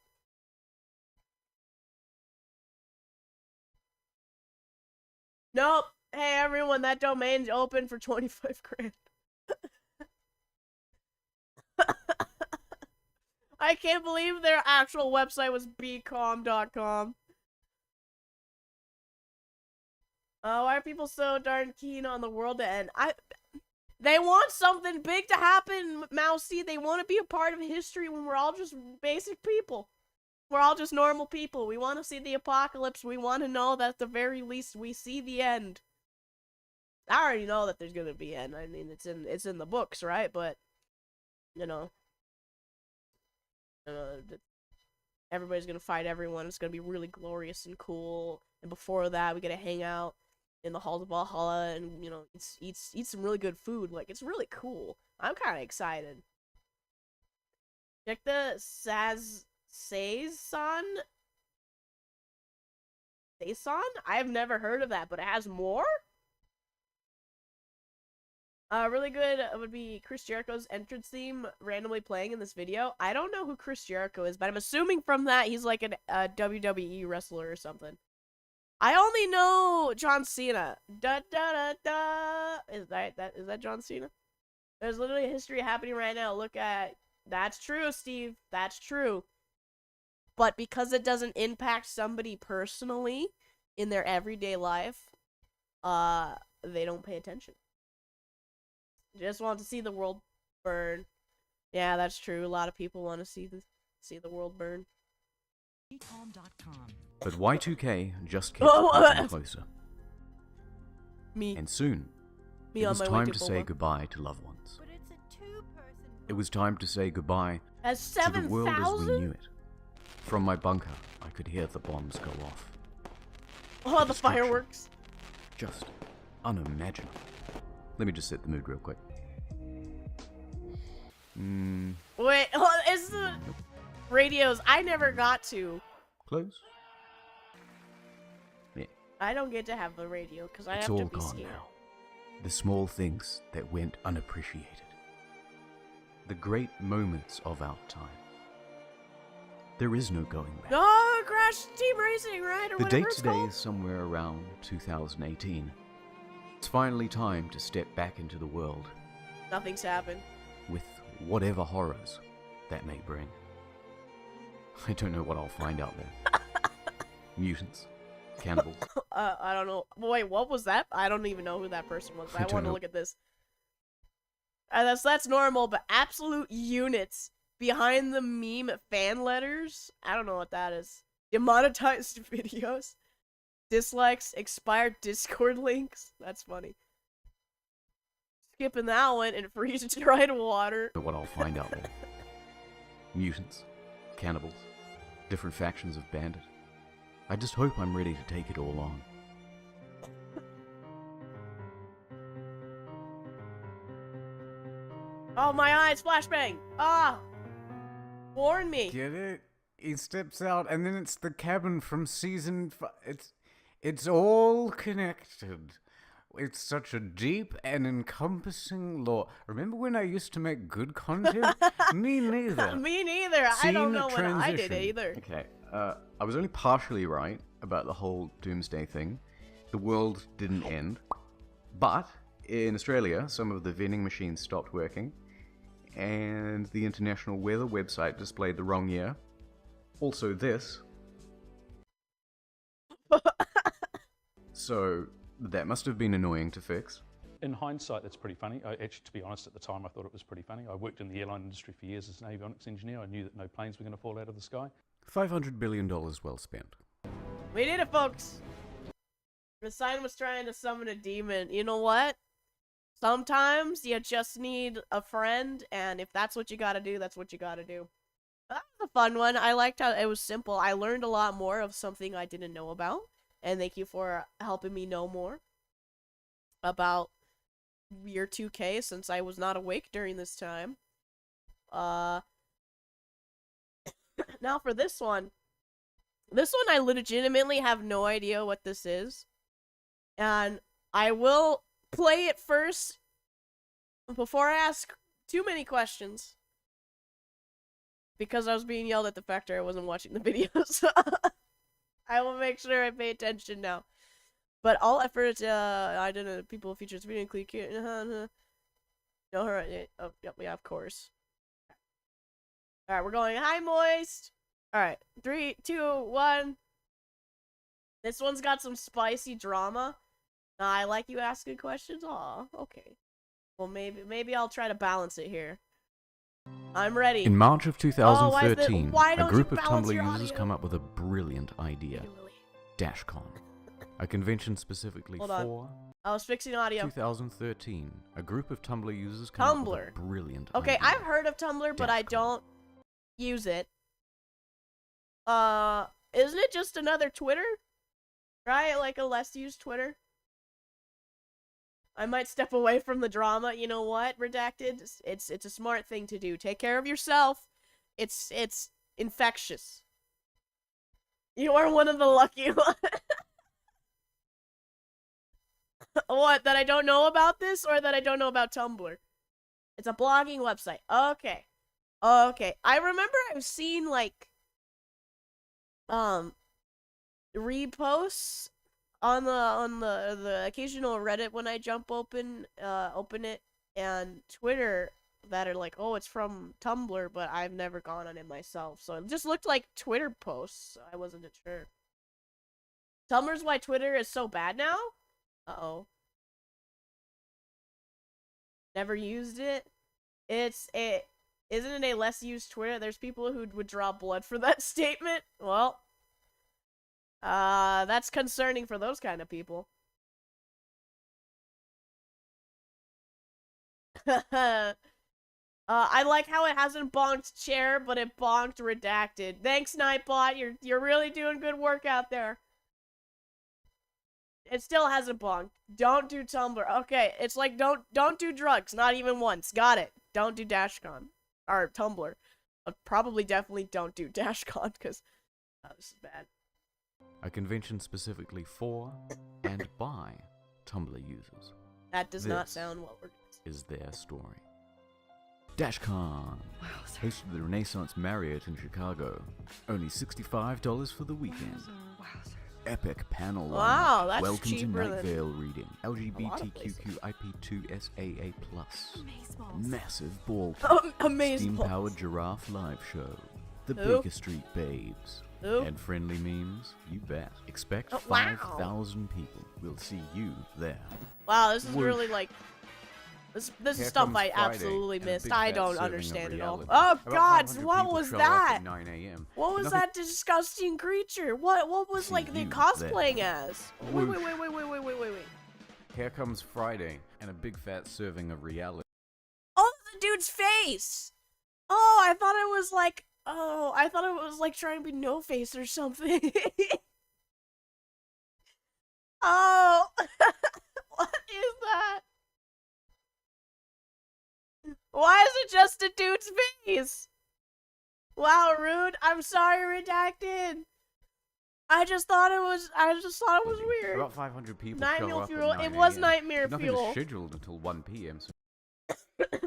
Speaker 1: Nope. Hey everyone, that domain's open for 25 grand. I can't believe their actual website was becalm.com. Why are people so darn keen on the world to end? They want something big to happen, Mousy. They want to be a part of history when we're all just basic people. We're all just normal people. We want to see the apocalypse. We want to know that at the very least we see the end. I already know that there's gonna be end. I mean, it's in the books, right? But you know, everybody's gonna fight everyone. It's gonna be really glorious and cool. And before that, we get to hang out in the halls of Valhalla and, you know, eat some really good food. Like, it's really cool. I'm kind of excited. Check the Saison? I've never heard of that, but it has more? Really good would be Chris Jericho's entrance theme randomly playing in this video. I don't know who Chris Jericho is, but I'm assuming from that he's like a WWE wrestler or something. I only know John Cena. Da da da da. Is that John Cena? There's literally a history happening right now. Look at. That's true, Steve. That's true. But because it doesn't impact somebody personally in their everyday life, they don't pay attention. Just want to see the world burn. Yeah, that's true. A lot of people want to see the world burn.
Speaker 2: But Y2K just kept getting closer. And soon, it was time to say goodbye to loved ones. It was time to say goodbye to the world as we knew it. From my bunker, I could hear the bombs go off.
Speaker 1: Oh, the fireworks.
Speaker 2: Just unimaginable. Let me just set the mood real quick.
Speaker 1: Wait, is the radios? I never got to.
Speaker 2: Close. Yeah.
Speaker 1: I don't get to have the radio because I have to
Speaker 2: It's
Speaker 1: be
Speaker 2: all gone
Speaker 1: scared.
Speaker 2: now. The small things that went unappreciated. The great moments of our time. There is no going back.
Speaker 1: No, Crash Team Racing, right? Or
Speaker 2: The
Speaker 1: whatever
Speaker 2: date
Speaker 1: it's
Speaker 2: today
Speaker 1: called.
Speaker 2: is somewhere around 2018. It's finally time to step back into the world
Speaker 1: Nothing's happened.
Speaker 2: with whatever horrors that may bring. I don't know what I'll find out there. Mutants, cannibals.
Speaker 1: I don't know. Wait, what was that? I don't even know who that person was. But I
Speaker 2: don't
Speaker 1: want to
Speaker 2: know.
Speaker 1: look at this. That's normal, but absolute units behind the meme fan letters. I don't know what that is. Demonetized videos, dislikes, expired Discord links. That's funny. Skipping that one and freeze-dried water.
Speaker 2: What I'll find out there. Mutants, cannibals, different factions of bandit. I just hope I'm ready to take it all on.
Speaker 1: Oh, my eyes, flashbang! Ah! Warn me!
Speaker 2: Get it? He steps out, and then it's the cabin from season 5. It's all connected. It's such a deep and encompassing lore. Remember when I used to make good content? Me neither.
Speaker 1: Me neither. I don't know when I did it either.
Speaker 2: Okay, I was only partially right about the whole doomsday thing. The world didn't end. But in Australia, some of the vending machines stopped working, and the International Weather website displayed the wrong year. Also this. So, that must have been annoying to fix.
Speaker 13: In hindsight, that's pretty funny. Actually, to be honest, at the time I thought it was pretty funny. I worked in the airline industry for years as an avionics engineer. I knew that no planes were going to fall out of the sky.
Speaker 2: $500 billion well spent.
Speaker 1: We did it, folks! The sign was trying to summon a demon. You know what? Sometimes you just need a friend, and if that's what you gotta do, that's what you gotta do. That was a fun one. I liked how it was simple. I learned a lot more of something I didn't know about, and thank you for helping me know more about year 2K since I was not awake during this time. Now for this one. This one I legitimately have no idea what this is. And I will play it first before I ask too many questions. Because I was being yelled at the fact I wasn't watching the videos. I will make sure I pay attention now. But all efforts, I don't know, people features video include no, oh, yep, yeah, of course. Alright, we're going hi, Moist. Alright, 3, 2, 1. This one's got some spicy drama. I like you asking questions. Aw, okay. Well, maybe I'll try to balance it here. I'm ready.
Speaker 2: In March of 2013, a group of
Speaker 1: balance
Speaker 2: Tumblr
Speaker 1: your
Speaker 2: users
Speaker 1: audio?
Speaker 2: come up with a brilliant idea. DashCon. A convention specifically
Speaker 1: Hold on.
Speaker 2: for...
Speaker 1: I was fixing audio.
Speaker 2: 2013, a group of Tumblr users come up with
Speaker 1: Tumblr.
Speaker 2: a brilliant
Speaker 1: Okay,
Speaker 2: idea.
Speaker 1: I've heard of Tumblr, but I don't use it. Isn't it just another Twitter? Right? Like a less used Twitter? I might step away from the drama. You know what, Redacted? It's a smart thing to do. Take care of yourself. It's infectious. You are one of the lucky ones. What, that I don't know about this, or that I don't know about Tumblr? It's a blogging website. Okay. Okay. I remember I've seen, like, reposts on the occasional Reddit when I open it, and Twitter that are like, oh, it's from Tumblr, but I've never gone on it myself. So it just looked like Twitter posts. I wasn't sure. Tumblr's why Twitter is so bad now? Uh-oh. Never used it? Isn't it a less used Twitter? There's people who would draw blood for that statement. Well, that's concerning for those kind of people. I like how it hasn't bonked chair, but it bonked redacted. Thanks, Nightbot. You're really doing good work out there. It still hasn't bonked. Don't do Tumblr. Okay, it's like don't do drugs, not even once. Got it. Don't do DashCon or Tumblr. Probably definitely don't do DashCon because this is bad.
Speaker 2: A convention specifically for and by Tumblr users.
Speaker 1: That does not
Speaker 2: This
Speaker 1: sound what we're doing.
Speaker 2: is their story. DashCon. Hosted the Renaissance Marriott in Chicago. Only $65 for the weekend. Epic panel
Speaker 1: Wow,
Speaker 2: lineup.
Speaker 1: that's
Speaker 2: Welcome to
Speaker 1: cheaper
Speaker 2: Night
Speaker 1: than
Speaker 2: Vale reading.
Speaker 1: a lot of
Speaker 2: LGBTQIP2SAA+. Massive ball
Speaker 1: Oh,
Speaker 2: pit.
Speaker 1: amazeballs.
Speaker 2: Steam-powered giraffe live show. The
Speaker 1: Who?
Speaker 2: Baker Street Babes.
Speaker 1: Who?
Speaker 2: And friendly memes? You bet. Expect
Speaker 1: Oh, wow.
Speaker 2: 5,000 people. We'll see you there.
Speaker 1: Wow, this is
Speaker 2: Whoosh.
Speaker 1: really like this is
Speaker 2: Here
Speaker 1: stuff
Speaker 2: comes
Speaker 1: I
Speaker 2: Friday,
Speaker 1: absolutely
Speaker 2: and a
Speaker 1: missed.
Speaker 2: big
Speaker 1: I
Speaker 2: fat
Speaker 1: don't
Speaker 2: serving of
Speaker 1: understand it all.
Speaker 2: reality.
Speaker 1: Oh
Speaker 2: About
Speaker 1: God,
Speaker 2: 500
Speaker 1: what
Speaker 2: people
Speaker 1: was
Speaker 2: show up
Speaker 1: that?
Speaker 2: at 9 a.m.
Speaker 1: What was
Speaker 2: Nothing-
Speaker 1: that disgusting creature? What was
Speaker 2: See
Speaker 1: like they
Speaker 2: you
Speaker 1: cosplaying
Speaker 2: there.
Speaker 1: as? Wait.
Speaker 2: Whoosh. Here comes Friday, and a big fat serving of reality.
Speaker 1: Oh, the dude's face. Oh, I thought it was like trying to be No Face or something. Oh, what is that? Why is it just a dude's face? Wow, rude. I'm sorry, redacted. I just thought it was weird.
Speaker 2: About 500 people
Speaker 1: Nightmare
Speaker 2: show up
Speaker 1: Fuel.
Speaker 2: at 9
Speaker 1: It was
Speaker 2: a.m.
Speaker 1: Nightmare
Speaker 2: Nothing
Speaker 1: Fuel.
Speaker 2: is scheduled until 1 p.m. So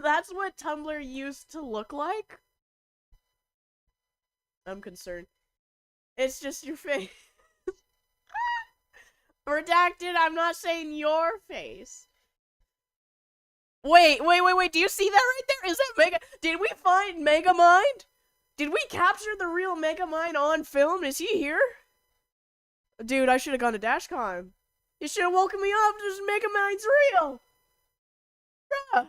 Speaker 1: That's what Tumblr used to look like? I'm concerned. It's just your face. Redacted, I'm not saying your face. Wait. Do you see that right there? Is that Mega? Did we find Megamind? Did we capture the real Megamind on film? Is he here? Dude, I should have gone to DashCon. You should have woken me up. This Megamind's real. Bruh.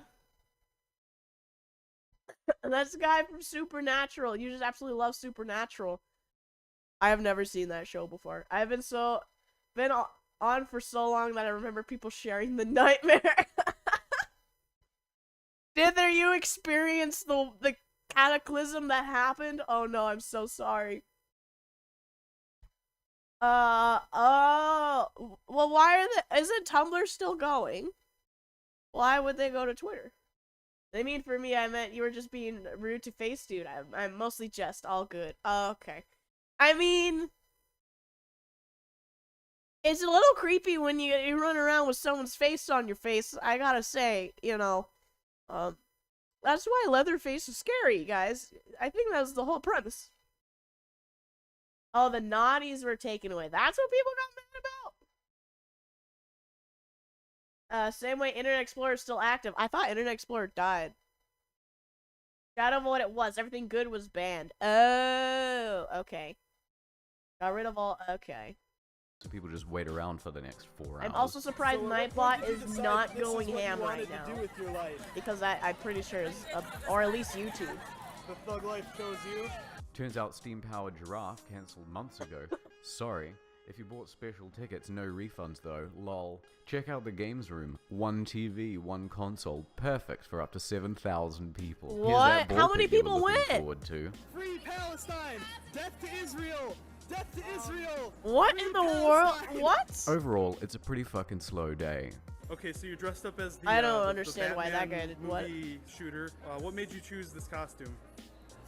Speaker 1: That's the guy from Supernatural. You just absolutely love Supernatural. I have never seen that show before. I've been on for so long that I remember people sharing the nightmare. Did you experience the cataclysm that happened? Oh no, I'm so sorry. Oh, well, isn't Tumblr still going? Why would they go to Twitter? They mean for me, I meant you were just being rude to face dude. I'm mostly just all good. Okay. I mean, it's a little creepy when you run around with someone's face on your face. I gotta say, that's why Leatherface is scary, guys. I think that's the whole premise. Oh, the naughties were taken away. That's what people got mad about. Same way Internet Explorer is still active. I thought Internet Explorer died. I don't know what it was. Everything good was banned. Oh, okay. Got rid of all. Okay.
Speaker 2: So people just wait around for the next 4 hours.
Speaker 1: I'm also surprised Nightbot is not going ham right now. Because I'm pretty sure it's, or at least YouTube.
Speaker 7: The thug life chose you.
Speaker 2: Turns out steam-powered giraffe cancelled months ago. Sorry. If you bought special tickets, no refunds though. Lol. Check out the games room. 1 TV, 1 console. Perfect for up to 7,000 people. Here's
Speaker 1: What?
Speaker 2: that
Speaker 1: How
Speaker 2: ball
Speaker 1: many
Speaker 2: pit you were
Speaker 1: people
Speaker 2: looking
Speaker 1: went?
Speaker 2: forward to.
Speaker 7: Free Palestine! Death to Israel! Death to Israel!
Speaker 1: What in the world? What?
Speaker 2: Overall, it's a pretty fucking slow day.
Speaker 7: Okay, so you're dressed up as the
Speaker 1: I don't
Speaker 7: the
Speaker 1: understand why that guy
Speaker 7: Batman
Speaker 1: did what.
Speaker 7: movie shooter. What made you choose this costume?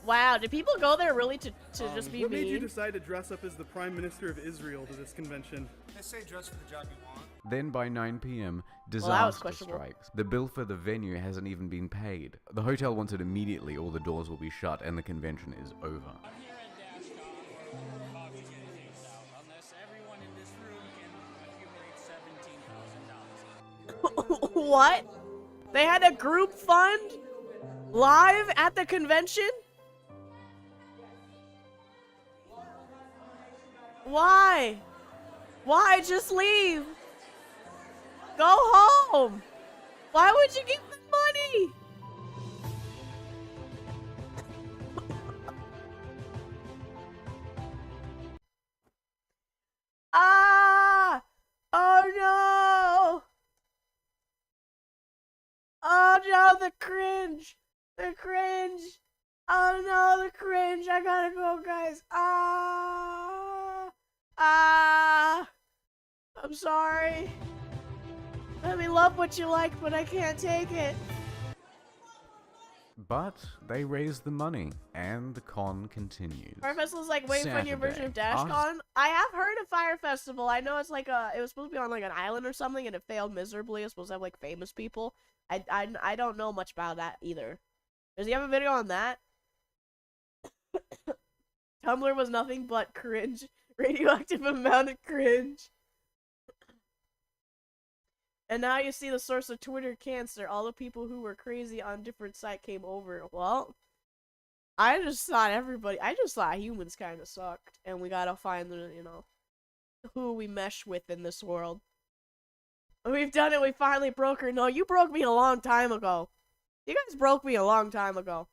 Speaker 1: Wow, did people go there really to just be
Speaker 7: what made you
Speaker 1: mean?
Speaker 7: decide to dress up as the Prime Minister of Israel to this convention?
Speaker 9: They say dress for the job you want.
Speaker 2: Then by 9 p.m.,
Speaker 1: Well, that was
Speaker 2: disaster
Speaker 1: questionable.
Speaker 2: strikes. The bill for the venue hasn't even been paid. The hotel wants it immediately or the doors will be shut and the convention is over.
Speaker 1: What? They had a group fund live at the convention? Why? Why? Just leave. Go home. Why would you give them money? Ah! Oh no! Oh no, the cringe! The cringe! Oh no, the cringe! I gotta go, guys. Ah! Ah! I'm sorry. Let me love what you like, but I can't take it.
Speaker 2: But they raised the money, and the con continues.
Speaker 1: Fire Festival's like way funnier version of
Speaker 2: Saturday.
Speaker 1: DashCon. I have heard of Fire Festival. I know it's like it was supposed to be on like an island or something, and it failed miserably. It's supposed to have like famous people. I don't know much about that either. Does he have a video on that? Tumblr was nothing but cringe. Radioactive amount of cringe. And now you see the source of Twitter cancer. All the people who were crazy on different site came over. Well, I just thought humans kind of sucked. And we gotta find the, who we mesh with in this world. We've done it. We finally broke her. No, you broke me a long time ago. You guys broke me a long time ago.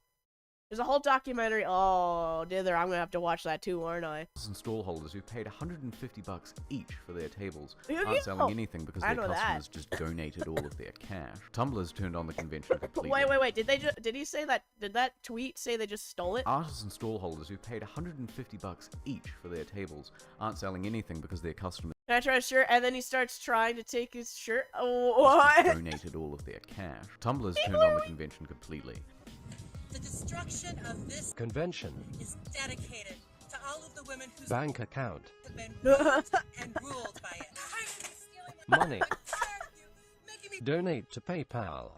Speaker 1: There's a whole documentary. Oh, dither. I'm gonna have to watch that too, aren't I?
Speaker 2: And stallholders who paid $150 each for their tables
Speaker 1: Yu-Gi-Oh!
Speaker 2: aren't selling anything because their customers
Speaker 1: that.
Speaker 2: just donated all of their cash. Tumblr's turned on the convention completely.
Speaker 1: Wait. Did he say that? Did that tweet say they just stole it?
Speaker 2: Artists and stallholders who paid $150 each for their tables aren't selling anything because their customers
Speaker 1: Can I try a shirt? And then he starts trying to take his shirt. What?
Speaker 2: donated all of their cash. Tumblr's turned on the convention completely.
Speaker 14: The destruction of this
Speaker 15: convention
Speaker 14: is dedicated to all of the women whose
Speaker 15: bank account
Speaker 14: have been raped and ruled by it.
Speaker 15: money. Donate to PayPal.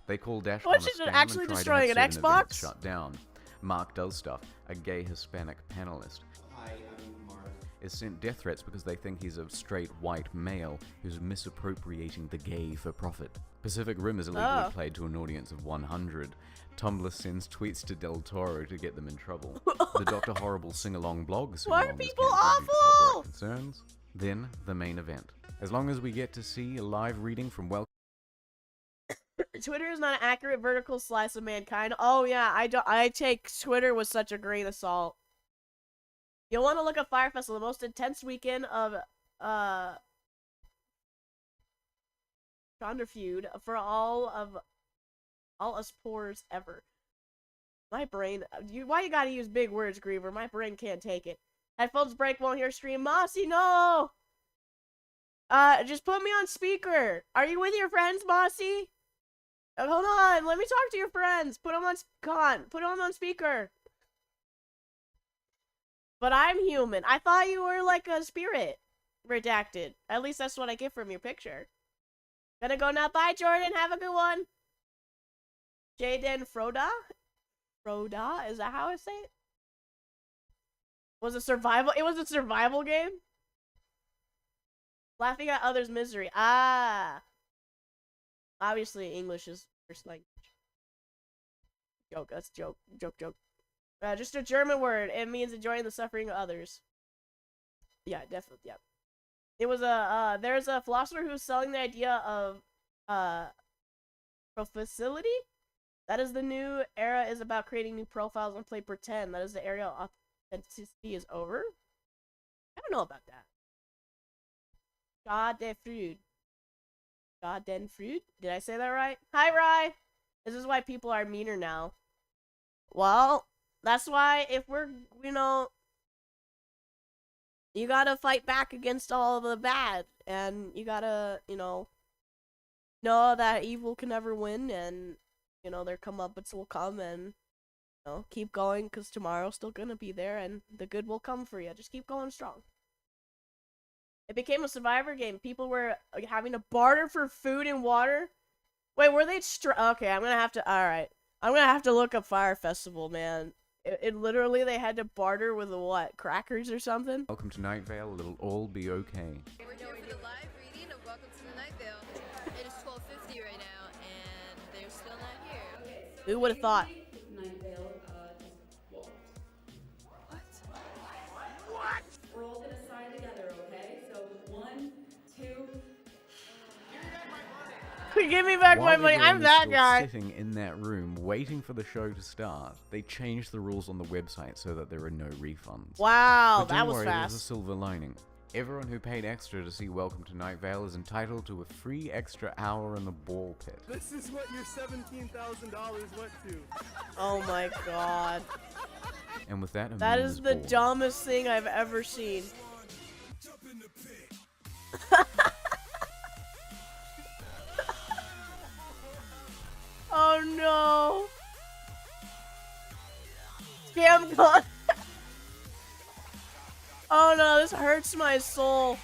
Speaker 2: They call Dash
Speaker 1: What,
Speaker 2: on a
Speaker 1: she's
Speaker 2: scam
Speaker 1: actually
Speaker 2: and try
Speaker 1: destroying
Speaker 2: to have
Speaker 1: an
Speaker 2: certain events
Speaker 1: Xbox?
Speaker 2: shut down. Mark Does Stuff, a gay Hispanic panelist, is sent death threats because they think he's a straight white male who's misappropriating the gay for profit. Pacific Rim is illegally played to an audience of 100. Tumblr sends tweets to Del Toro to get them in trouble. The Dr. Horrible sing-along blog
Speaker 1: Why are people awful?
Speaker 2: Concerns. Then the main event. As long as we get to see a live reading from
Speaker 1: Twitter is not an accurate vertical slice of mankind. Oh yeah, I take Twitter with such a grain of salt. You'll want to look at Fire Festival, the most intense weekend of Genre feud for all us poors ever. My brain, why you gotta use big words, Griever? My brain can't take it. Headphones break, won't hear stream. Mossy, no! Just put me on speaker. Are you with your friends, Mossy? Hold on, let me talk to your friends. Put them on speaker. But I'm human. I thought you were like a spirit. Redacted. At least that's what I get from your picture. Gonna go now. Bye, Jordan. Have a good one. Jaden Froda? Froda? Is that how I say it? Was it survival? It was a survival game? Laughing at others' misery. Ah. Obviously, English is first language. Joke. That's joke. Joke. Just a German word. It means enjoying the suffering of others. Yeah, definitely. Yeah. It was there's a philosopher who's selling the idea of profility. That is the new era is about creating new profiles and play pretend. That is the area of authenticity is over. I don't know about that. Goddamn fruit. Did I say that right? Hi, Rye. This is why people are meaner now. Well, that's why if we're, you gotta fight back against all the bad, and you gotta, know that evil can never win, and, their comeuppance will come, and, keep going, because tomorrow's still gonna be there, and the good will come for you. Just keep going strong. It became a survivor game. People were having to barter for food and water. Wait, were they okay, I'm gonna have to, alright. I'm gonna have to look up Fire Festival, man. It literally, they had to barter with what? Crackers or something?
Speaker 2: Welcome to Night Vale, it'll all be okay.
Speaker 16: We're here for the live reading of Welcome to the Night Vale. It is 12:50 right now, and they're still not here.
Speaker 1: Who would have thought?
Speaker 17: Night Vale just walked. What? We're all gonna sign together, okay? So 1, 2.
Speaker 1: Give me back my money. I'm that guy.
Speaker 2: Sitting in that room, waiting for the show to start, they changed the rules on the website so that there are no refunds.
Speaker 1: Wow,
Speaker 2: but
Speaker 1: that was
Speaker 2: worry,
Speaker 1: fast.
Speaker 2: There's a silver lining. Everyone who paid extra to see Welcome to Night Vale is entitled to a free extra hour in the ball pit.
Speaker 7: This is what your $17,000 went to.
Speaker 1: Oh my god.
Speaker 2: And with that,
Speaker 1: that is the dumbest thing I've ever seen. Oh no! Scam gun! Oh no, this hurts my soul.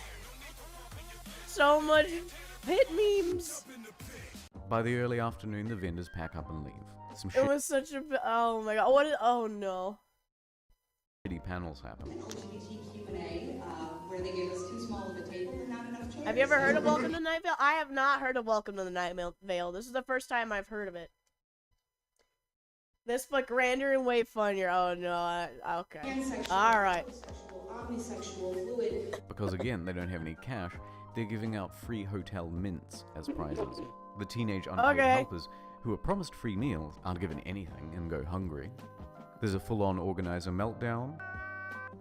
Speaker 1: So much hit memes.
Speaker 2: By the early afternoon, the vendors pack up and leave. Some
Speaker 1: It was such a. Oh my god. What? Oh no.
Speaker 2: shitty panels happen.
Speaker 17: Where they gave us too small of a table and not enough chairs.
Speaker 1: Have you ever heard of Welcome to the Night Vale? I have not heard of Welcome to the Night Vale. This is the first time I've heard of it. This but grander and way funnier. Oh no. Okay. All right.
Speaker 2: Because again, they don't have any cash, they're giving out free hotel mints as prizes. The teenage unpaid helpers, who are promised free meals, aren't given anything and go hungry. There's a full-on organizer meltdown.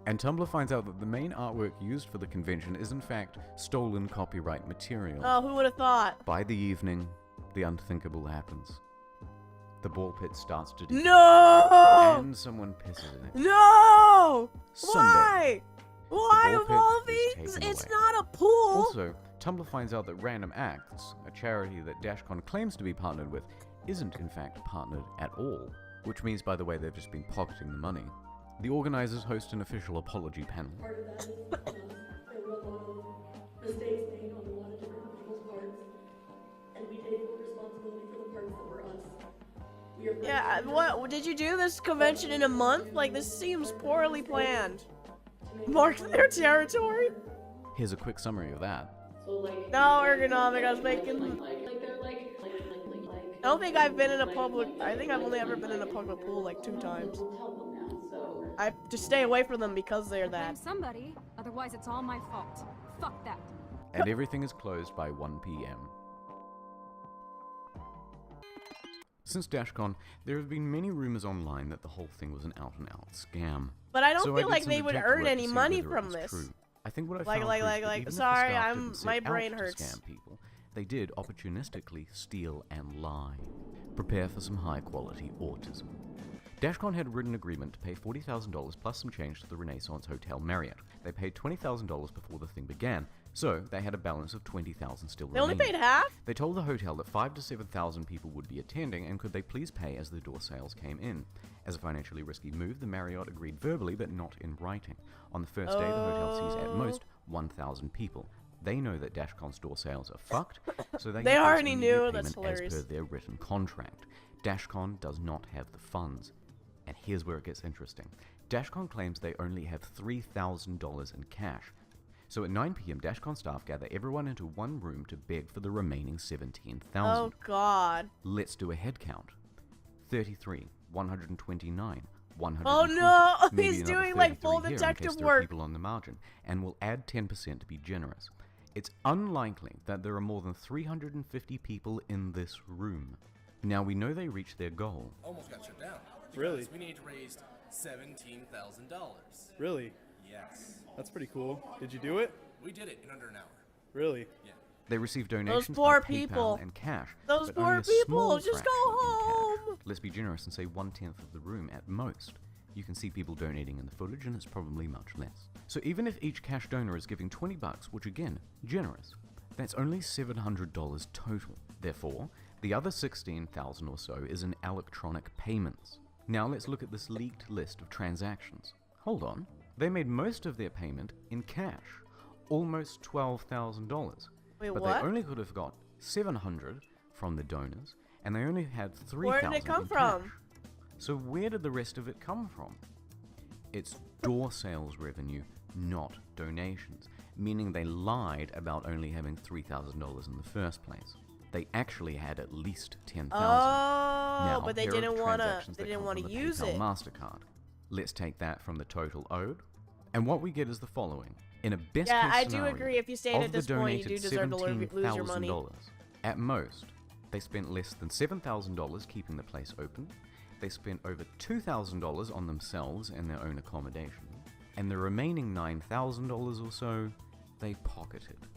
Speaker 2: And Tumblr finds out that the main artwork used for the convention is in fact stolen copyright material.
Speaker 1: Oh, who would have thought?
Speaker 2: By the evening, the unthinkable happens. The ball pit starts to deflate.
Speaker 1: No!
Speaker 2: And someone pisses in it.
Speaker 1: No!
Speaker 2: Sunday,
Speaker 1: Why
Speaker 2: the
Speaker 1: of
Speaker 2: ball
Speaker 1: all
Speaker 2: pit is
Speaker 1: things?
Speaker 2: taken
Speaker 1: It's
Speaker 2: away.
Speaker 1: not a pool!
Speaker 2: Also, Tumblr finds out that Random Acts, a charity that Dashcon claims to be partnered with, isn't in fact partnered at all. Which means, by the way, they've just been pocketing the money. The organizers host an official apology panel.
Speaker 17: Part of that is there were a lot of mistakes made on a lot of different people's parts, and we take full responsibility for the parts that were us. We are
Speaker 1: Yeah, what? Did you do this convention in a month? Like, this seems poorly planned. Mark their territory?
Speaker 2: Here's a quick summary of that.
Speaker 1: No, ergonomic, I was making... I don't think I've been in a public... I think I've only ever been in a public pool like 2 times. I just stay away from them because they're that.
Speaker 15: Somebody, otherwise it's all my fault. Fuck that.
Speaker 2: And everything is closed by 1 p.m. Since Dashcon, there have been many rumors online that the whole thing was an out-and-out scam.
Speaker 1: But I don't
Speaker 2: So
Speaker 1: feel
Speaker 2: did
Speaker 1: like
Speaker 2: some
Speaker 1: they would
Speaker 2: detective
Speaker 1: earn
Speaker 2: work
Speaker 1: any
Speaker 2: to see
Speaker 1: money
Speaker 2: whether it
Speaker 1: from
Speaker 2: was
Speaker 1: this.
Speaker 2: true. I think what I
Speaker 1: Like,
Speaker 2: found
Speaker 1: like,
Speaker 2: proves
Speaker 1: like,
Speaker 2: that
Speaker 1: like,
Speaker 2: even if the
Speaker 1: sorry,
Speaker 2: staff didn't set
Speaker 1: my
Speaker 2: out
Speaker 1: brain
Speaker 2: to
Speaker 1: hurts.
Speaker 2: scam people, they did opportunistically steal and lie. Prepare for some high-quality autism. Dashcon had a written agreement to pay $40,000 plus some change to the Renaissance Hotel Marriott. They paid $20,000 before the thing began, so they had a balance of $20,000 still
Speaker 1: They only
Speaker 2: remaining.
Speaker 1: paid half?
Speaker 2: They told the hotel that 5,000 to 7,000 people would be attending, and could they please pay as the door sales came in. As a financially risky move, the Marriott agreed verbally, but not in writing. On the first day, the hotel sees at most 1,000 people. They know that Dashcon's door sales are fucked, so they
Speaker 1: They
Speaker 2: get
Speaker 1: already
Speaker 2: immediate
Speaker 1: knew, that's
Speaker 2: payment
Speaker 1: hilarious.
Speaker 2: as per their written contract. Dashcon does not have the funds. And here's where it gets interesting. Dashcon claims they only have $3,000 in cash. So at 9 p.m., Dashcon staff gather everyone into one room to beg for the remaining $17,000.
Speaker 1: Oh god.
Speaker 2: Let's do a head count. 33, 129, 120.
Speaker 1: Oh no!
Speaker 2: Maybe
Speaker 1: He's
Speaker 2: another
Speaker 1: doing like
Speaker 2: 33
Speaker 1: full
Speaker 2: here in
Speaker 1: detective
Speaker 2: case there are
Speaker 1: work.
Speaker 2: people on the margin, and we'll add 10% to be generous. It's unlikely that there are more than 350 people in this room. Now we know they reached their goal.
Speaker 7: Almost got shut down.
Speaker 18: Really?
Speaker 7: Because we need to raise $17,000.
Speaker 18: Really?
Speaker 7: Yes.
Speaker 18: That's pretty cool. Did you do it?
Speaker 7: We did it in under an hour.
Speaker 18: Really?
Speaker 7: Yeah.
Speaker 2: They received donations
Speaker 1: poor
Speaker 2: by PayPal
Speaker 1: people.
Speaker 2: and cash.
Speaker 1: Those
Speaker 2: but
Speaker 1: poor
Speaker 2: only a
Speaker 1: people,
Speaker 2: small
Speaker 1: just go
Speaker 2: fraction in
Speaker 1: home.
Speaker 2: cash. Let's be generous and say 1/10 of the room at most. You can see people donating in the footage, and it's probably much less. So even if each cash donor is giving $20, which again, generous, that's only $700 total. Therefore, the other $16,000 or so is in electronic payments. Now let's look at this leaked list of transactions. Hold on. They made most of their payment in cash, almost $12,000.
Speaker 1: Wait,
Speaker 2: but
Speaker 1: what?
Speaker 2: they only could have got $700 from the donors, and they only had $3,000
Speaker 1: Where did it come
Speaker 2: in
Speaker 1: from?
Speaker 2: cash. So where did the rest of it come from? It's door sales revenue, not donations, meaning they lied about only having $3,000 in the first place. They actually had at least $10,000.
Speaker 1: Oh,
Speaker 2: Now,
Speaker 1: but they
Speaker 2: here are
Speaker 1: didn't
Speaker 2: the
Speaker 1: wanna-
Speaker 2: transactions
Speaker 1: they
Speaker 2: that
Speaker 1: didn't
Speaker 2: come
Speaker 1: wanna
Speaker 2: from the
Speaker 1: use
Speaker 2: PayPal
Speaker 1: it.
Speaker 2: MasterCard. Let's take that from the total owed, and what we get is the following. In a best
Speaker 1: Yeah,
Speaker 2: case
Speaker 1: I do
Speaker 2: scenario,
Speaker 1: agree. If you stayed
Speaker 2: of
Speaker 1: at
Speaker 2: the
Speaker 1: this point, you do
Speaker 2: donated
Speaker 1: deserve to lose your money.
Speaker 2: $17,000, at most, they spent less than $7,000 keeping the place open. They spent over $2,000 on themselves and their own accommodation, and the remaining $9,000 or so, they pocketed.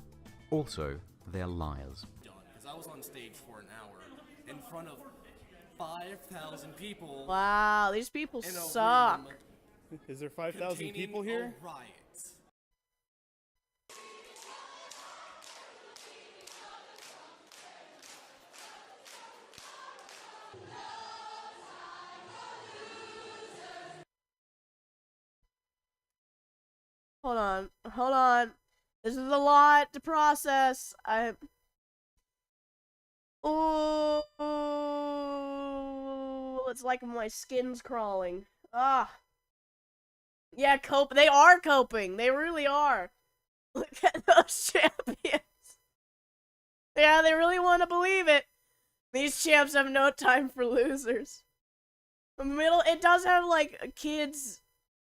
Speaker 2: Also, they're liars.
Speaker 7: Because I was on stage for an hour in front of 5,000 people.
Speaker 1: Wow, these people
Speaker 7: in a
Speaker 1: suck.
Speaker 7: room
Speaker 18: Is there 5,000
Speaker 7: containing
Speaker 18: people here?
Speaker 7: a riot.
Speaker 1: Hold on, hold on. This is a lot to process. Oh, it's like my skin's crawling. Ah. Yeah, they are coping. They really are. Look at those champions. Yeah, they really want to believe it. These champs have no time for losers. It does have, like, kids,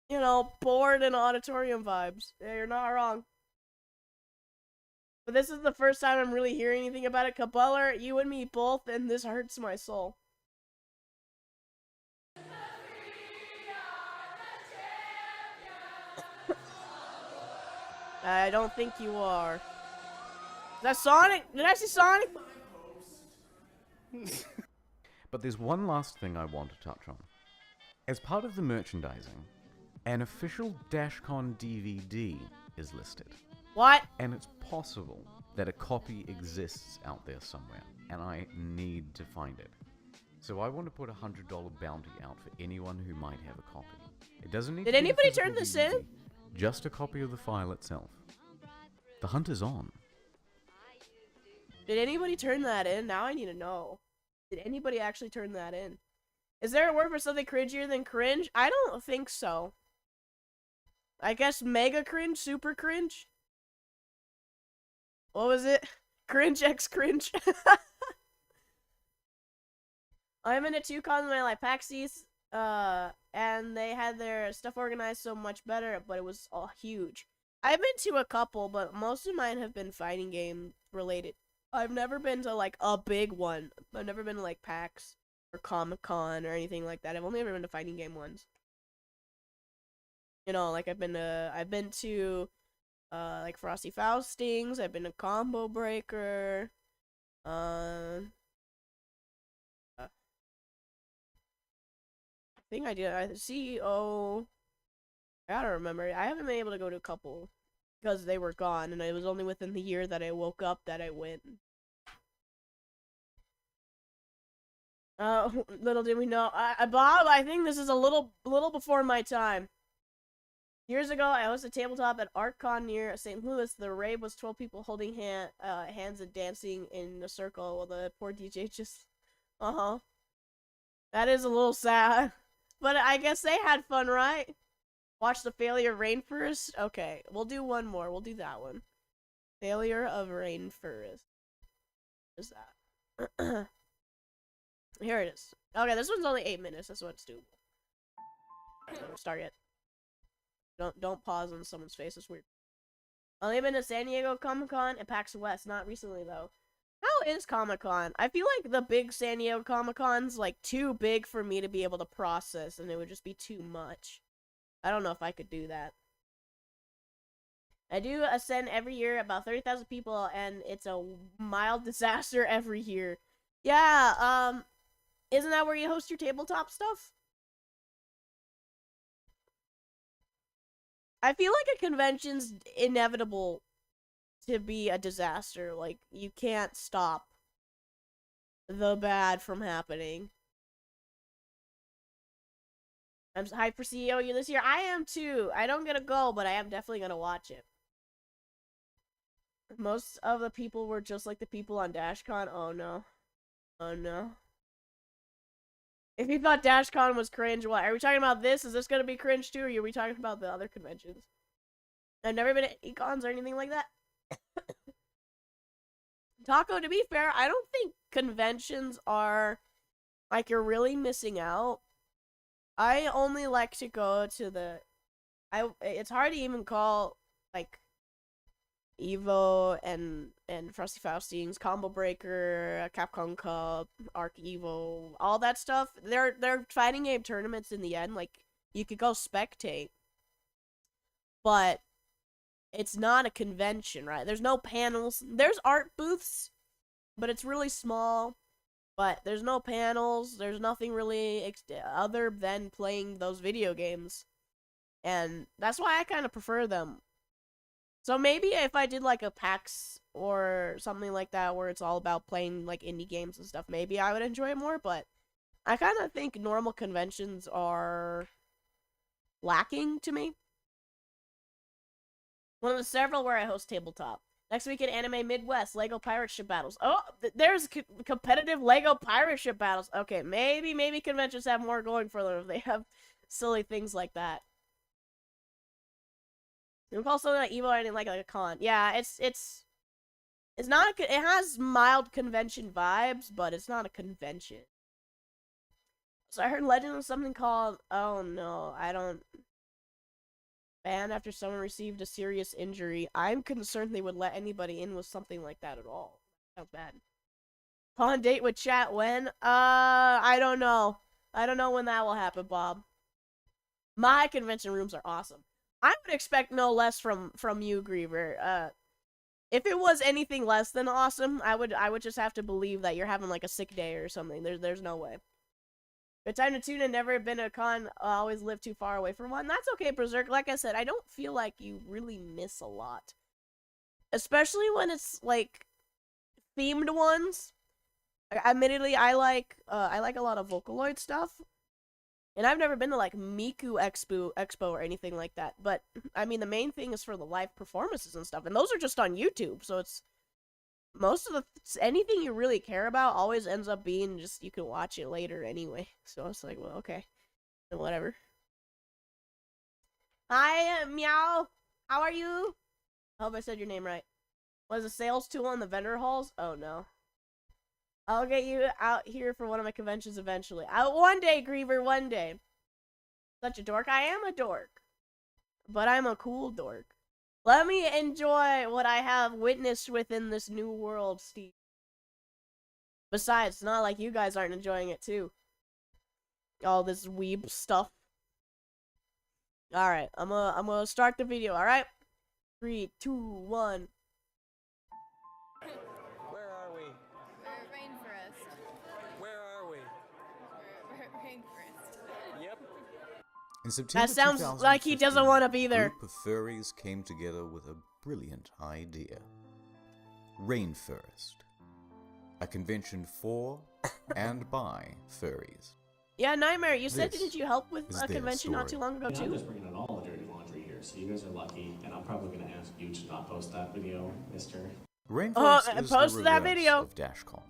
Speaker 1: you know, bored in auditorium vibes. Yeah, you're not wrong. But this is the first time I'm really hearing anything about it. Kabuller, you and me both, and this hurts my soul. I don't think you are. Is that Sonic? Did I see Sonic?
Speaker 2: But there's one last thing I want to touch on. As part of the merchandising, an official DashCon DVD is listed.
Speaker 1: What?
Speaker 2: And it's possible that a copy exists out there somewhere, and I need to find it. So I want to put a $100 bounty out for anyone who might have a copy. It doesn't need
Speaker 1: Did
Speaker 2: to be
Speaker 1: anybody
Speaker 2: a physical
Speaker 1: turn this
Speaker 2: DVD,
Speaker 1: in?
Speaker 2: just a copy of the file itself. The hunt is on.
Speaker 1: Did anybody turn that in? Now I need to know. Did anybody actually turn that in? Is there a word for something cringier than cringe? I don't think so. I guess mega cringe, super cringe? What was it? Cringe X cringe. I'm in a 2 cons when I like Paxies, and they had their stuff organized so much better, but it was all huge. I've been to a couple, but most of mine have been fighting game related. I've never been to like a big one. I've never been to like PAX or Comic-Con or anything like that. I've only ever been to fighting game ones. You know, like I've been to like Frosty Faustings, I've been to Combo Breaker, I think I did CEO. I gotta remember. I haven't been able to go to a couple because they were gone, and it was only within the year that I woke up that I went. Little did we know. Bob, I think this is a little before my time. Years ago, I hosted a tabletop at ArtCon near St. Louis. The rave was 12 people holding hands and dancing in a circle while the poor DJ just... That is a little sad. But I guess they had fun, right? Watch the failure of Rain first? Okay, we'll do one more. We'll do that one. Failure of Rain first. What is that? Here it is. Okay, this one's only 8 minutes. That's what it's doable. Alright, start it. Don't pause on someone's face. It's weird. I've been to San Diego Comic-Con and PAX West. Not recently, though. How is Comic-Con? I feel like the big San Diego Comic-Con's like too big for me to be able to process, and it would just be too much. I don't know if I could do that. I do ascend every year, about 30,000 people, and it's a mild disaster every year. Yeah, isn't that where you host your tabletop stuff? I feel like a convention's inevitable to be a disaster. Like, you can't stop the bad from happening. I'm hyped for CEO this year. I am too. I don't get to go, but I am definitely going to watch it. Most of the people were just like the people on DashCon. Oh no. Oh no. If you thought DashCon was cringe, what? Are we talking about this? Is this going to be cringe too, or are we talking about the other conventions? I've never been at econs or anything like that. Taco, to be fair, I don't think conventions are, like, you're really missing out. I only like to go to the... It's hard to even call, like, Evo and Frosty Faustings, Combo Breaker, Capcom Cup, Arc Evo, all that stuff. They're fighting game tournaments in the end. Like, you could go spectate. But it's not a convention, right? There's no panels. There's art booths, but it's really small. But there's no panels. There's nothing really other than playing those video games. And that's why I kind of prefer them. So maybe if I did like a PAX or something like that where it's all about playing like indie games and stuff, maybe I would enjoy it more. But I kind of think normal conventions are lacking to me. One of the several where I host tabletop. Next week in Anime Midwest, Lego pirate ship battles. Oh, there's competitive Lego pirate ship battles. Okay, maybe conventions have more going for them if they have silly things like that. You can call something like Evo or anything like a con. Yeah, it's not it has mild convention vibes, but it's not a convention. So I heard legend of something called, oh no, I don't, banned after someone received a serious injury. I'm concerned they would let anybody in with something like that at all. Sounds bad. On date with chat when? I don't know. I don't know when that will happen, Bob. My convention rooms are awesome. I would expect no less from you, Griever. If it was anything less than awesome, I would just have to believe that you're having like a sick day or something. There's no way. Good time to tune in. Never been to a con. Always lived too far away from one. That's okay, Berserk. Like I said, I don't feel like you really miss a lot, especially when it's like themed ones. Admittedly, I like a lot of Vocaloid stuff, and I've never been to like Miku Expo or anything like that. But I mean, the main thing is for the live performances and stuff, and those are just on YouTube. So it's most of anything you really care about always ends up being just you can watch it later anyway. So it's like, well, okay, whatever. Hi, Meow. How are you? I hope I said your name right. Was a sales tool in the vendor halls? Oh no. I'll get you out here for one of my conventions eventually. One day, Griever, one day. Such a dork. I am a dork, but I'm a cool dork. Let me enjoy what I have witnessed within this new world, Steve. Besides, it's not like you guys aren't enjoying it, too. All this weeb stuff. Alright, I'm gonna start the video, alright? 3, 2, 1.
Speaker 19: Where are we?
Speaker 16: We're rainforest.
Speaker 19: Where are we?
Speaker 16: We're rainforest.
Speaker 19: Yep.
Speaker 2: In September
Speaker 1: That sounds like he doesn't want to be there.
Speaker 2: A group of furries came together with a brilliant idea. Rainforest. A convention for and by furries.
Speaker 1: Yeah, Nightmare, you said
Speaker 2: This
Speaker 1: did you help with
Speaker 2: is
Speaker 1: a
Speaker 2: their
Speaker 1: convention not too
Speaker 2: story.
Speaker 1: long ago,
Speaker 20: I'm
Speaker 1: too?
Speaker 20: just bringing in all the dirty laundry here, so you guys are lucky, and I'm probably going to ask you to not post that video, mister.
Speaker 2: Rainforest is
Speaker 1: post
Speaker 2: the
Speaker 1: that
Speaker 2: reverse
Speaker 1: video.
Speaker 2: of DashCon,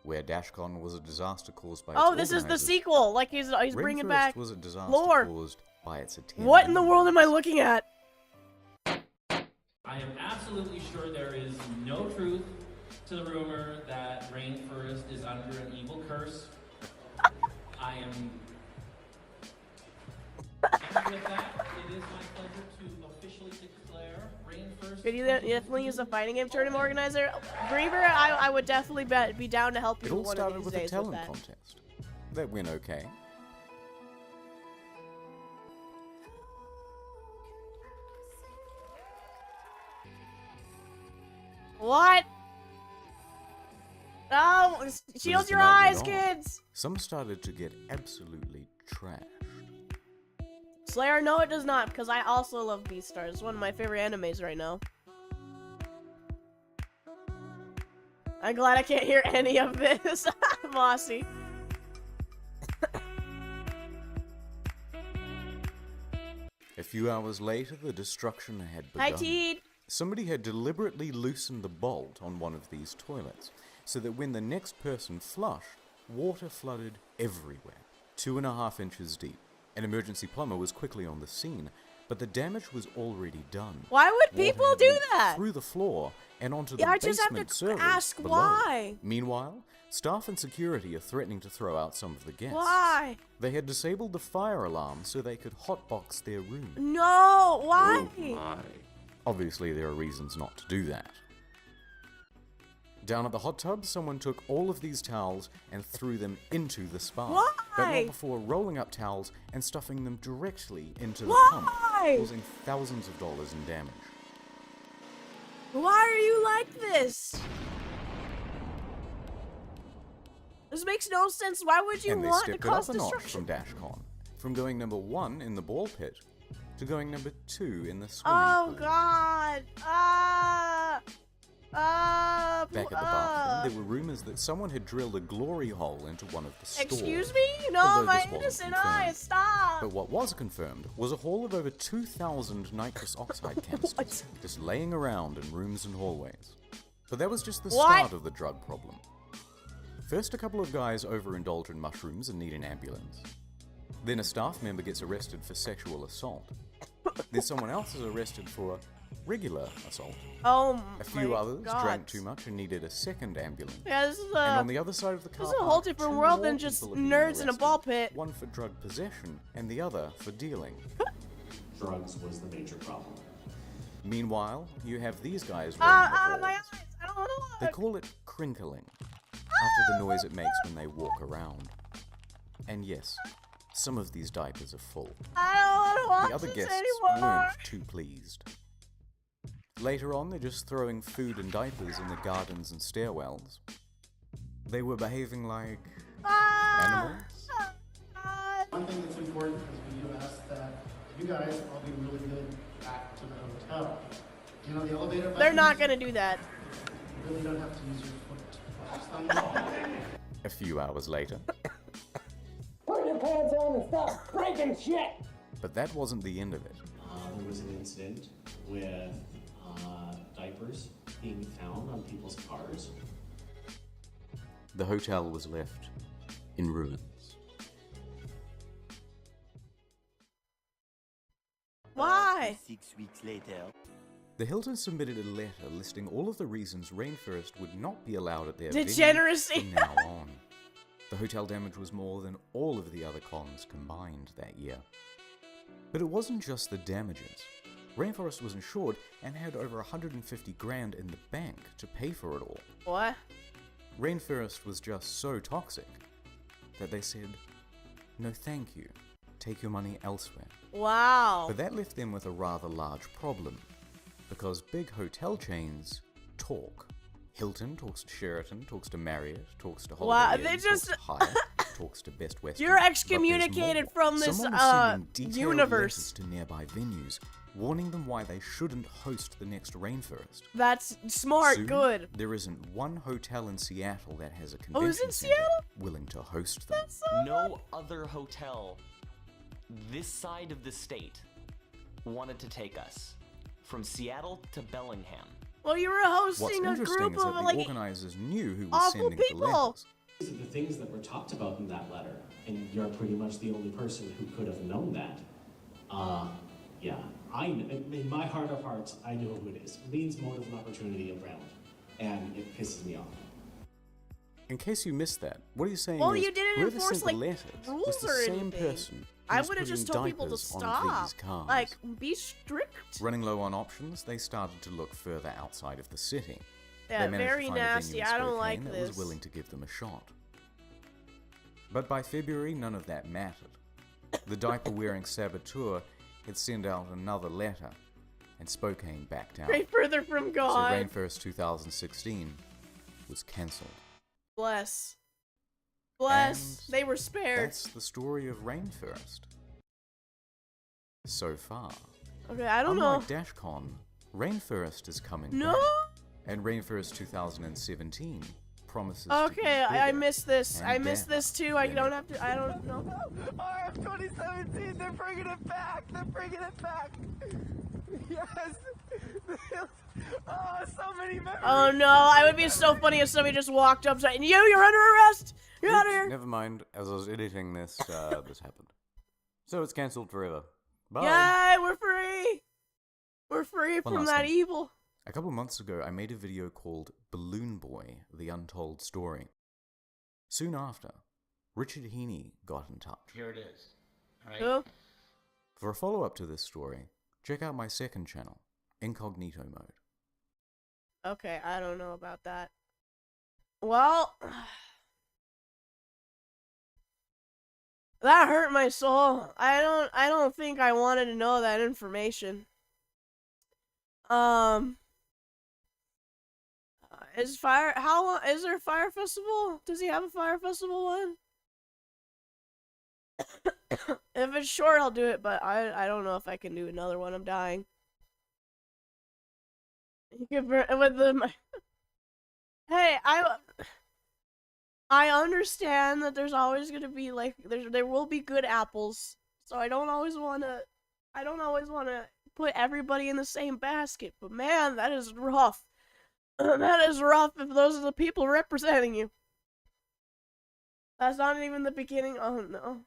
Speaker 2: where DashCon was a disaster caused by
Speaker 1: Oh,
Speaker 2: its
Speaker 1: this is the
Speaker 2: organizers.
Speaker 1: sequel. Like he's bringing
Speaker 2: Rainforest
Speaker 1: back
Speaker 2: was a disaster
Speaker 1: lore.
Speaker 2: caused by its attendance.
Speaker 1: What in the world am I looking at?
Speaker 21: I am absolutely sure there is no truth to the rumor that Rainforest is under an evil curse. I am... And with that, it is my pleasure to officially declare Rainforest...
Speaker 1: Could you definitely use a fighting game tournament organizer? Griever, I would definitely be down to help
Speaker 2: It
Speaker 1: you
Speaker 2: all
Speaker 1: one
Speaker 2: started
Speaker 1: of these
Speaker 2: with a
Speaker 1: days with
Speaker 2: talent
Speaker 1: that.
Speaker 2: contest. That went okay.
Speaker 1: What? No!
Speaker 2: But
Speaker 1: Shield
Speaker 2: as the
Speaker 1: your
Speaker 2: night
Speaker 1: eyes,
Speaker 2: went on,
Speaker 1: kids!
Speaker 2: Some started to get absolutely trashed.
Speaker 1: Slayer, no it does not, because I also love Beastars. It's one of my favorite animes right now. I'm glad I can't hear any of this. Mossy.
Speaker 2: A few hours later, the destruction had
Speaker 1: Hi,
Speaker 2: begun.
Speaker 1: Teed.
Speaker 2: Somebody had deliberately loosened the bolt on one of these toilets, so that when the next person flushed, water flooded everywhere, 2.5 inches deep. An emergency plumber was quickly on the scene, but the damage was already done.
Speaker 1: Why would
Speaker 2: Water
Speaker 1: people
Speaker 2: had
Speaker 1: do
Speaker 2: leaked
Speaker 1: that?
Speaker 2: through the floor and onto the
Speaker 1: Yeah, I just have
Speaker 2: basement
Speaker 1: to
Speaker 2: servers
Speaker 1: ask
Speaker 2: below.
Speaker 1: why.
Speaker 2: Meanwhile, staff and security are threatening to throw out some of the guests.
Speaker 1: Why?
Speaker 2: They had disabled the fire alarm so they could hotbox their room.
Speaker 1: No, why?
Speaker 2: Obviously, there are reasons not to do that. Down at the hot tub, someone took all of these towels and threw them into the spa.
Speaker 1: Why?
Speaker 2: But not before rolling up towels and stuffing them directly into the
Speaker 1: Why?
Speaker 2: pump, causing thousands of dollars in damage.
Speaker 1: Why are you like this? This makes no sense. Why would you
Speaker 2: And they
Speaker 1: want to
Speaker 2: stepped it
Speaker 1: cause
Speaker 2: up a notch
Speaker 1: destruction?
Speaker 2: from DashCon, from going number 1 in the ball pit to going number 2 in the swimming
Speaker 1: Oh
Speaker 2: pool.
Speaker 1: God! Ah!
Speaker 2: Back at the bathroom, there were rumors that someone had drilled a glory hole into one of the stores.
Speaker 1: Excuse me? No,
Speaker 2: although
Speaker 1: my
Speaker 2: this wasn't
Speaker 1: innocent
Speaker 2: confirmed.
Speaker 1: eyes, stop!
Speaker 2: But what was confirmed was a haul of over 2,000 nitrous oxide canisters just laying around in rooms and hallways. But that was just the start of the drug problem. First, a couple of guys overindulge in mushrooms and need an ambulance. Then a staff member gets arrested for sexual assault. Then someone else is arrested for regular assault.
Speaker 1: Oh
Speaker 2: A few others drank too much and needed a second ambulance.
Speaker 1: Yeah, this is
Speaker 2: and on the other side of the car
Speaker 1: this is a whole different world than just nerds in a ball pit.
Speaker 2: One for drug possession and the other for dealing.
Speaker 20: Drugs was the major problem.
Speaker 2: Meanwhile, you have these guys
Speaker 1: my eyes! I don't want to look!
Speaker 2: They call it crinkling, after the noise it makes when they walk around. And yes, some of these diapers are full.
Speaker 1: I don't want to
Speaker 2: The other
Speaker 1: watch
Speaker 2: guests
Speaker 1: this anymore!
Speaker 2: weren't too pleased. Later on, they're just throwing food and diapers in the gardens and stairwells. They were behaving like animals.
Speaker 3: One thing that's important is we do ask that you guys all be really good back to the hotel. Do you know the elevator buttons?
Speaker 1: They're not gonna do that.
Speaker 3: You really don't have to use your foot. Just on the
Speaker 2: A few hours later.
Speaker 3: Put your pants on and stop breaking shit!
Speaker 2: But that wasn't the end of it.
Speaker 20: There was an incident with diapers being found on people's cars.
Speaker 2: The hotel was left in ruins.
Speaker 1: Why?
Speaker 22: 6 weeks later.
Speaker 2: The Hilton submitted a letter listing all of the reasons Rainforest would not be allowed at their venue
Speaker 1: Degeneracy.
Speaker 2: from now on. The hotel damage was more than all of the other cons combined that year. But it wasn't just the damages. Rainforest was insured and had over 150 grand in the bank to pay for it all.
Speaker 1: What?
Speaker 2: Rainforest was just so toxic that they said, no thank you, take your money elsewhere.
Speaker 1: Wow.
Speaker 2: But that left them with a rather large problem, because big hotel chains talk. Hilton talks to Sheraton, talks to Marriott, talks to Holiday Inn, talks to Hyatt, talks to Best Western.
Speaker 1: You're excommunicated from this
Speaker 2: Someone was sending detailed
Speaker 1: universe.
Speaker 2: letters to nearby venues, warning them why they shouldn't host the next Rainforest.
Speaker 1: That's smart,
Speaker 2: Soon,
Speaker 1: good.
Speaker 2: There isn't one hotel in Seattle that has a
Speaker 1: Oh,
Speaker 2: convention
Speaker 1: is it
Speaker 2: center
Speaker 1: Seattle?
Speaker 2: willing to host them.
Speaker 23: No other hotel this side of the state wanted to take us from Seattle to Bellingham.
Speaker 1: Well, you were
Speaker 2: What's
Speaker 1: hosting a
Speaker 2: interesting
Speaker 1: group
Speaker 2: is that
Speaker 1: of
Speaker 2: the
Speaker 1: like
Speaker 2: organizers knew who was
Speaker 1: awful
Speaker 2: sending the
Speaker 1: people.
Speaker 2: letters.
Speaker 20: These are the things that were talked about in that letter, and you're pretty much the only person who could have known that. Yeah, in my heart of hearts, I know who it is. Means motive and opportunity around, and it pisses me off.
Speaker 2: In case you missed that, what are you saying
Speaker 1: Well,
Speaker 2: is
Speaker 1: you didn't
Speaker 2: whoever
Speaker 1: enforce
Speaker 2: sent
Speaker 1: like
Speaker 2: the letters was
Speaker 1: rules
Speaker 2: the
Speaker 1: or
Speaker 2: same
Speaker 1: anything.
Speaker 2: person who
Speaker 1: I
Speaker 2: was
Speaker 1: would have just
Speaker 2: putting
Speaker 1: told people to
Speaker 2: diapers on
Speaker 1: stop.
Speaker 2: these cars.
Speaker 1: Like, be strict.
Speaker 2: Running low on options, they started to look further outside of the city.
Speaker 1: Yeah,
Speaker 2: they managed
Speaker 1: very
Speaker 2: to find
Speaker 1: nasty.
Speaker 2: A venue in
Speaker 1: I don't
Speaker 2: Spokane
Speaker 1: like
Speaker 2: that
Speaker 1: this.
Speaker 2: was willing to give them a shot. But by February, none of that mattered. The diaper-wearing saboteur had sent out another letter, and Spokane backed out.
Speaker 1: Right further from God.
Speaker 2: So Rainforest 2016 was cancelled.
Speaker 1: Bless. Bless.
Speaker 2: And
Speaker 1: they were spared.
Speaker 2: That's the story of Rainforest. So far.
Speaker 1: Okay, I don't
Speaker 2: Unlike
Speaker 1: know.
Speaker 2: DashCon, Rainforest is coming
Speaker 1: No?
Speaker 2: back. And Rainforest 2017 promises
Speaker 1: Okay,
Speaker 2: to be
Speaker 1: I
Speaker 2: bigger
Speaker 1: missed this.
Speaker 2: and
Speaker 1: I missed
Speaker 2: better
Speaker 1: this too. I
Speaker 2: than
Speaker 1: don't have to. I don't know.
Speaker 22: RF 2017, they're bringing it back. They're bringing it back. Yes. Oh, so many memories.
Speaker 1: Oh no! I would be so funny if somebody just walked up and you're under arrest. You're out of here.
Speaker 2: Never mind. As I was editing this, this happened. So it's cancelled forever. Bye.
Speaker 1: Yay! We're free. We're free
Speaker 2: One
Speaker 1: from
Speaker 2: last
Speaker 1: that
Speaker 2: thing.
Speaker 1: evil.
Speaker 2: A couple months ago, I made a video called Balloon Boy, The Untold Story. Soon after, Richard Heaney got in touch.
Speaker 22: Here it is. All right.
Speaker 1: Oh.
Speaker 2: For a follow-up to this story, check out my second channel, Incognito Mode.
Speaker 1: Okay, I don't know about that. Well, that hurt my soul. I don't think I wanted to know that information. Is there a fire festival? Does he have a fire festival one? If it's short, I'll do it, but I don't know if I can do another one. I'm dying. You can with the. Hey, I understand that there's always gonna be like there will be good apples, so I don't always wanna put everybody in the same basket. But man, that is rough. That is rough if those are the people representing you. That's not even the beginning. Oh no.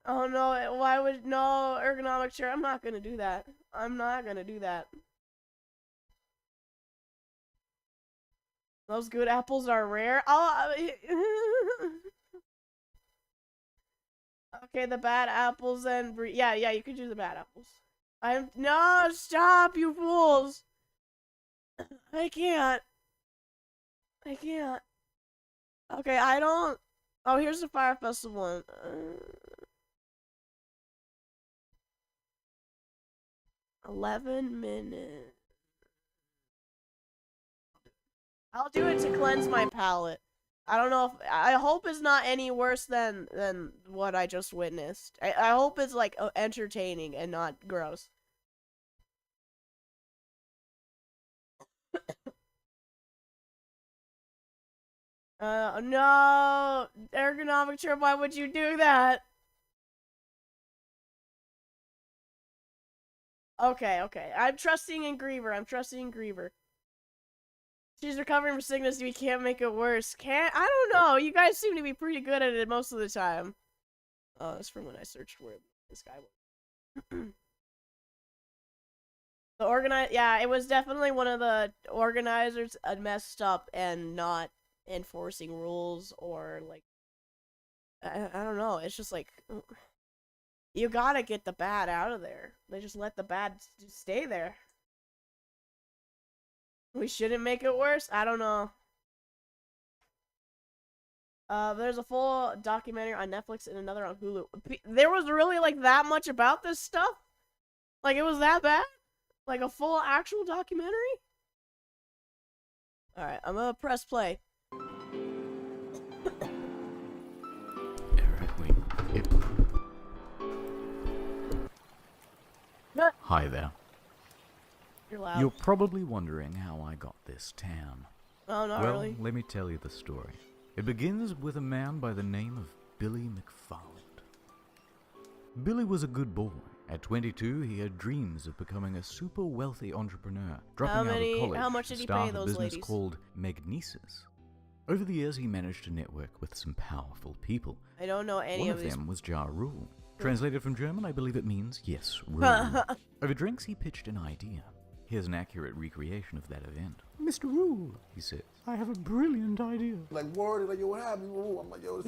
Speaker 1: Oh no, why would no ergonomic chair? I'm not gonna do that. I'm not gonna do that. Those good apples are rare. Okay, the bad apples and Brie. Yeah, you could do the bad apples. No, stop, you fools! I can't. Okay, I don't. Oh, here's the Fire Festival one. 11 minutes. I'll do it to cleanse my palate. I don't know if I hope it's not any worse than what I just witnessed. I hope it's like entertaining and not gross. No, ergonomic chair. Why would you do that? Okay. I'm trusting in Griever. She's recovering from sickness. We can't make it worse. I don't know. You guys seem to be pretty good at it most of the time. Oh, that's from when I searched where this guy was. Yeah, it was definitely one of the organizers messed up and not enforcing rules or like I don't know. It's just like you gotta get the bad out of there. They just let the bad just stay there. We shouldn't make it worse? I don't know. There's a full documentary on Netflix and another on Hulu. There was really, like, that much about this stuff? Like, it was that bad? Like, a full actual documentary? Alright, I'm gonna press play.
Speaker 2: Hi there.
Speaker 1: You're loud.
Speaker 2: You're probably wondering how I got this tan.
Speaker 1: Oh, not
Speaker 2: well,
Speaker 1: really.
Speaker 2: Let me tell you the story. It begins with a man by the name of Billy McFarland. Billy was a good boy. At 22, he had dreams of becoming a super wealthy entrepreneur, dropping out of college
Speaker 1: how much did
Speaker 2: to
Speaker 1: he
Speaker 2: start
Speaker 1: pay
Speaker 2: a
Speaker 1: those
Speaker 2: business
Speaker 1: ladies?
Speaker 2: called Magnesis. Over the years, he managed to network with some powerful people.
Speaker 1: I don't know any
Speaker 2: One
Speaker 1: of
Speaker 2: of
Speaker 1: these.
Speaker 2: them was Ja Rule. Translated from German, I believe it means, yes, rule. Over drinks, he pitched an idea. Here's an accurate recreation of that event. Mr. Rule, he said, I have a brilliant idea.
Speaker 4: Like, word, like, yo, what happened? I'm like, yo,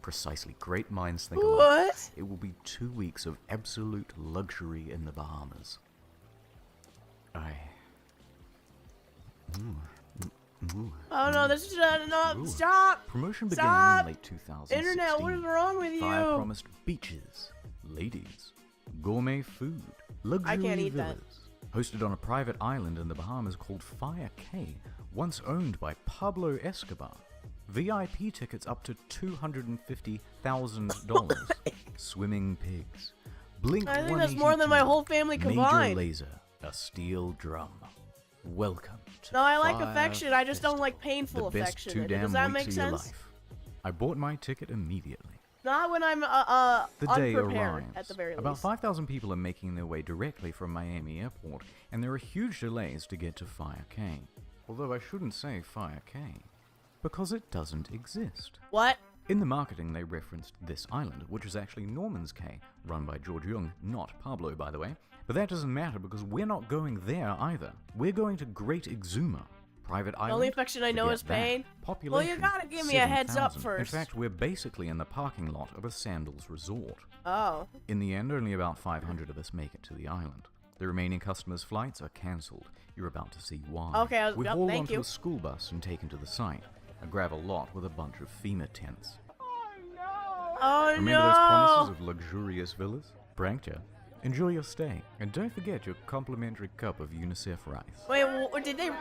Speaker 2: Precisely. Great minds think
Speaker 1: What?
Speaker 2: alike. It will be 2 weeks of absolute luxury in the Bahamas.
Speaker 1: Oh no, this is no, stop!
Speaker 2: Promotion began
Speaker 1: Stop!
Speaker 2: in late 2016.
Speaker 1: Internet, what is wrong with
Speaker 2: Fire
Speaker 1: you?
Speaker 2: promised beaches, ladies, gourmet food, luxury
Speaker 1: I can't eat that.
Speaker 2: villas. Hosted on a private island in the Bahamas called Fire Cay, once owned by Pablo Escobar. VIP tickets up to $250,000. Swimming pigs. Blink
Speaker 1: I think that's more than my whole family combined.
Speaker 2: Major laser, a steel drum. Welcome to
Speaker 1: No, I like
Speaker 2: Fire
Speaker 1: affection. I just don't like painful
Speaker 2: the best
Speaker 1: affection.
Speaker 2: 2 damn
Speaker 1: Does that
Speaker 2: weeks
Speaker 1: make
Speaker 2: of your
Speaker 1: sense?
Speaker 2: life. I bought my ticket immediately.
Speaker 1: Not when I'm
Speaker 2: The day
Speaker 1: unprepared,
Speaker 2: arrives.
Speaker 1: at the very
Speaker 2: About
Speaker 1: least.
Speaker 2: 5,000 people are making their way directly from Miami Airport, and there are huge delays to get to Fire Cay. Although I shouldn't say Fire Cay, because it doesn't exist.
Speaker 1: What?
Speaker 2: In the marketing, they referenced this island, which is actually Norman's Cay, run by George Jung, not Pablo, by the way. But that doesn't matter because we're not going there either. We're going to Great Exuma. Private island.
Speaker 1: The only affection I know
Speaker 2: forget
Speaker 1: is
Speaker 2: that.
Speaker 1: pain.
Speaker 2: Population,
Speaker 1: Well, you gotta give me a heads up
Speaker 2: 7,000.
Speaker 1: first.
Speaker 2: In fact, we're basically in the parking lot of a sandals resort.
Speaker 1: Oh.
Speaker 2: In the end, only about 500 of us make it to the island. The remaining customers' flights are cancelled. You're about to see why.
Speaker 1: Okay,
Speaker 2: We're
Speaker 1: yep,
Speaker 2: hauled
Speaker 1: thank
Speaker 2: onto
Speaker 1: you.
Speaker 2: a school bus and taken to the site, a gravel lot with a bunch of FEMA tents.
Speaker 1: Oh
Speaker 2: Remember those promises of luxurious villas? Pranked ya. Enjoy your stay, and don't forget your complimentary cup of UNICEF rice.
Speaker 1: Wait, did they?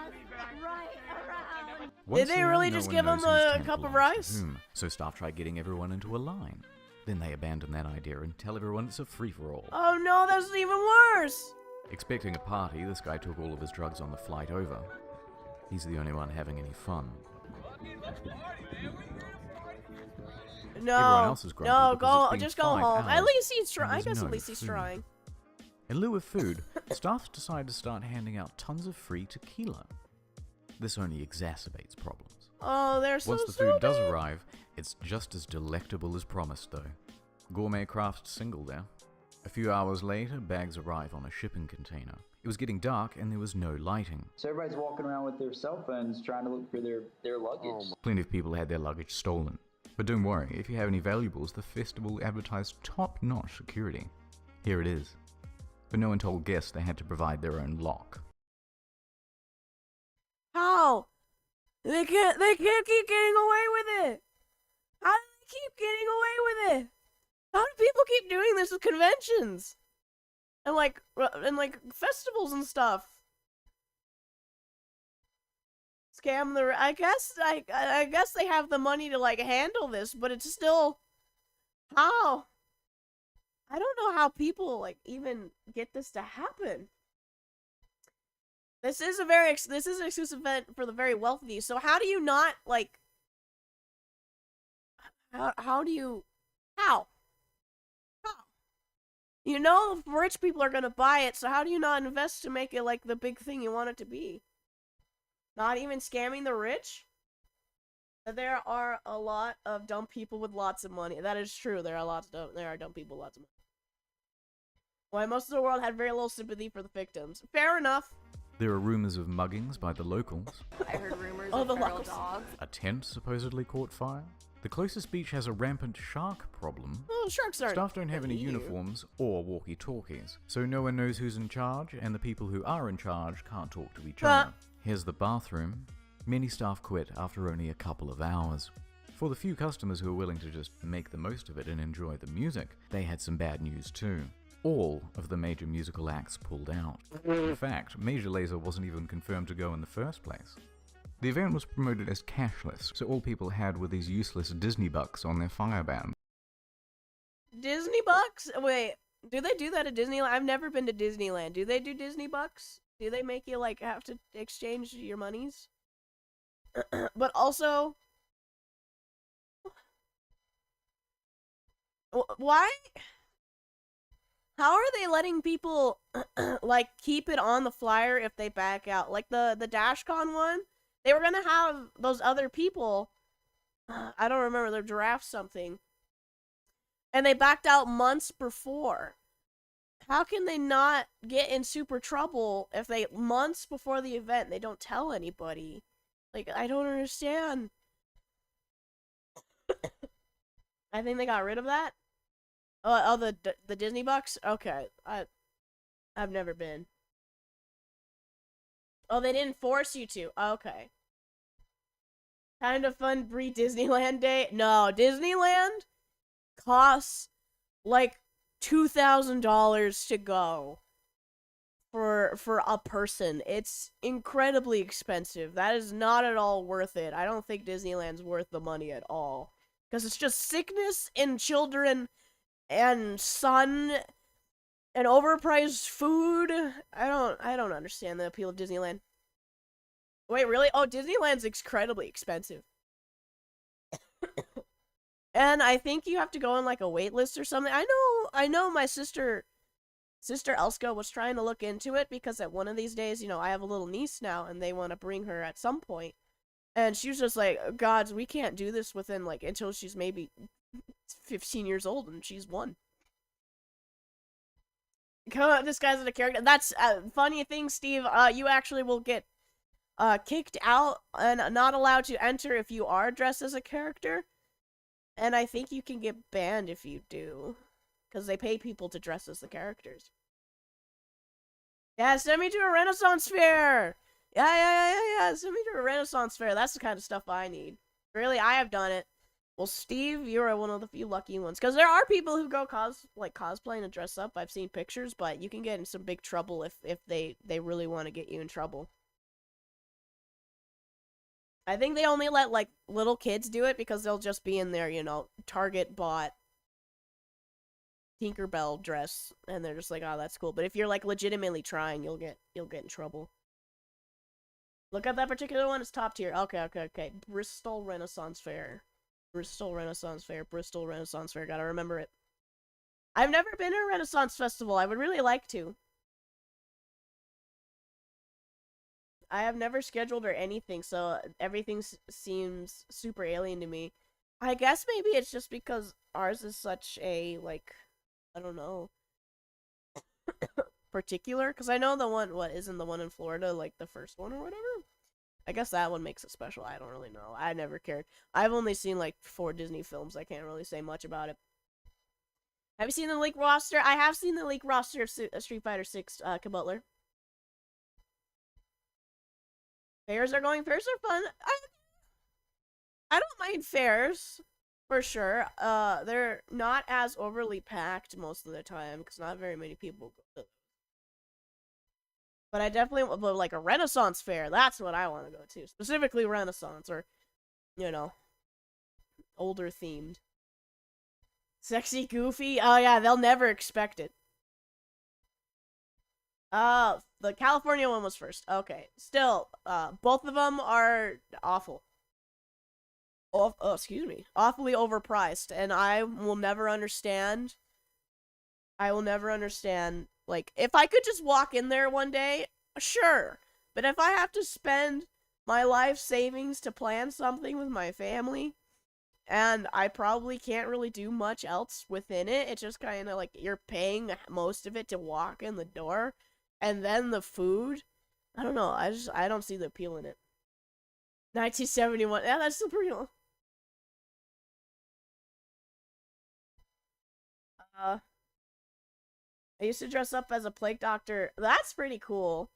Speaker 2: Once
Speaker 1: Did they
Speaker 2: there,
Speaker 1: really
Speaker 2: no
Speaker 1: just
Speaker 2: one
Speaker 1: give
Speaker 2: knows
Speaker 1: him
Speaker 2: whose
Speaker 1: a
Speaker 2: tent
Speaker 1: cup of
Speaker 2: belongs to
Speaker 1: rice?
Speaker 2: whom, so staff tried getting everyone into a line. Then they abandon that idea and tell everyone it's a free-for-all.
Speaker 1: Oh no, that's even worse!
Speaker 2: Expecting a party, this guy took all of his drugs on the flight over. He's the only one having any fun.
Speaker 1: No,
Speaker 2: Everyone else is grumpy
Speaker 1: no,
Speaker 2: because it's been
Speaker 1: just go
Speaker 2: 5
Speaker 1: home. At
Speaker 2: hours
Speaker 1: least he's
Speaker 2: and
Speaker 1: trying. I
Speaker 2: there's
Speaker 1: guess
Speaker 2: no
Speaker 1: at least he's
Speaker 2: food.
Speaker 1: trying.
Speaker 2: In lieu of food, staff decide to start handing out tons of free tequila. This only exacerbates problems.
Speaker 1: Oh, they're so
Speaker 2: Once the food does arrive, it's just as delectable as promised, though. Gourmet craft single there. A few hours later, bags arrive on a shipping container. It was getting dark and there was no lighting.
Speaker 5: So everybody's walking around with their cell phones trying to look for their luggage.
Speaker 2: Plenty of people had their luggage stolen. But don't worry, if you have any valuables, the festival advertised top-notch security. Here it is. But no one told guests they had to provide their own lock.
Speaker 1: How? They can't keep getting away with it. How do they keep getting away with it? How do people keep doing this with conventions? And like festivals and stuff. Scam the. I guess they have the money to like handle this, but it's still. How? I don't know how people like even get this to happen. This is an exclusive event for the very wealthy. So how do you not like? How do you? How? You know, rich people are gonna buy it, so how do you not invest to make it like the big thing you want it to be? Not even scamming the rich? There are a lot of dumb people with lots of money. That is true. There are dumb people with lots of money. Why most of the world had very little sympathy for the victims. Fair enough.
Speaker 2: There are rumors of muggings by the locals.
Speaker 6: I heard rumors
Speaker 1: Oh,
Speaker 6: of
Speaker 1: the
Speaker 6: feral
Speaker 1: locals.
Speaker 6: dogs.
Speaker 2: A tent supposedly caught fire. The closest beach has a rampant shark problem.
Speaker 1: Oh, sharks aren't.
Speaker 2: Staff don't have any
Speaker 1: eat you.
Speaker 2: uniforms or walkie-talkies, so no one knows who's in charge, and the people who are in charge can't talk to each other. Here's the bathroom. Many staff quit after only a couple of hours. For the few customers who were willing to just make the most of it and enjoy the music, they had some bad news too. All of the major musical acts pulled out. In fact, Major Lazer wasn't even confirmed to go in the first place. The event was promoted as cashless, so all people had were these useless Disney bucks on their Fireband.
Speaker 1: Disney bucks? Wait, do they do that at Disneyland? I've never been to Disneyland. Do they do Disney bucks? Do they make you like have to exchange your monies? But also, why? How are they letting people like keep it on the flyer if they back out? Like the DashCon one, they were gonna have those other people. I don't remember, their giraffe something, and they backed out months before. How can they not get in super trouble if they months before the event they don't tell anybody? Like, I don't understand. I think they got rid of that. Oh, the Disney bucks? Okay. I've never been. Oh, they didn't force you to. Okay. Kind of fun pre-Disneyland day. No, Disneyland costs like $2,000 to go for a person. It's incredibly expensive. That is not at all worth it. I don't think Disneyland's worth the money at all, because it's just sickness and children and sun and overpriced food. I don't understand the appeal of Disneyland. Wait, really? Oh, Disneyland's incredibly expensive. And I think you have to go on like a wait list or something. I know my sister Elska was trying to look into it, because at one of these days, you know, I have a little niece now and they want to bring her at some point. And she was just like, "Gods, we can't do this within like until she's maybe 15 years old, and she's 1. Come on, disguised as a character." That's funny thing, Steve. You actually will get kicked out and not allowed to enter if you are dressed as a character. And I think you can get banned if you do, because they pay people to dress as the characters. Yeah, send me to a Renaissance fair. Yeah. Send me to a Renaissance fair. That's the kind of stuff I need. Really, I have done it. Well, Steve, you're one of the few lucky ones, because there are people who go cosplaying and dress up. I've seen pictures, but you can get in some big trouble if they really want to get you in trouble. I think they only let like little kids do it because they'll just be in their, you know, Target bought Tinkerbell dress, and they're just like, oh, that's cool. But if you're like legitimately trying, you'll get in trouble. Look at that particular one. It's top tier. Okay. Bristol Renaissance Fair. Bristol Renaissance Fair. Bristol Renaissance Fair. Gotta remember it. I've never been to a Renaissance festival. I would really like to. I have never scheduled or anything, so everything seems super alien to me. I guess maybe it's just because ours is such a, like, I don't know, particular. Because I know the one, isn't the one in Florida, like, the first one or whatever? I guess that one makes it special. I don't really know. I never cared. I've only seen, like, 4 Disney films. I can't really say much about it. Have you seen the leak roster? I have seen the leak roster of Street Fighter 6, Kabutler. Fairs are fun. I don't mind fairs, for sure. They're not as overly packed most of the time, because not very many people go to. But I definitely want, like, a Renaissance fair. That's what I want to go to. Specifically Renaissance, or, you know, older themed. Sexy Goofy? Oh yeah, they'll never expect it. The California one was first. Okay. Still, both of them are awful. Oh, excuse me. Awfully overpriced, and I will never understand. Like, if I could just walk in there one day, sure. But if I have to spend my life savings to plan something with my family, and I probably can't really do much else within it, it's just kind of like you're paying most of it to walk in the door. And then the food, I don't know. I don't see the appeal in it. 1971. Yeah, that's still pretty old. I used to dress up as a plague doctor. That's pretty cool.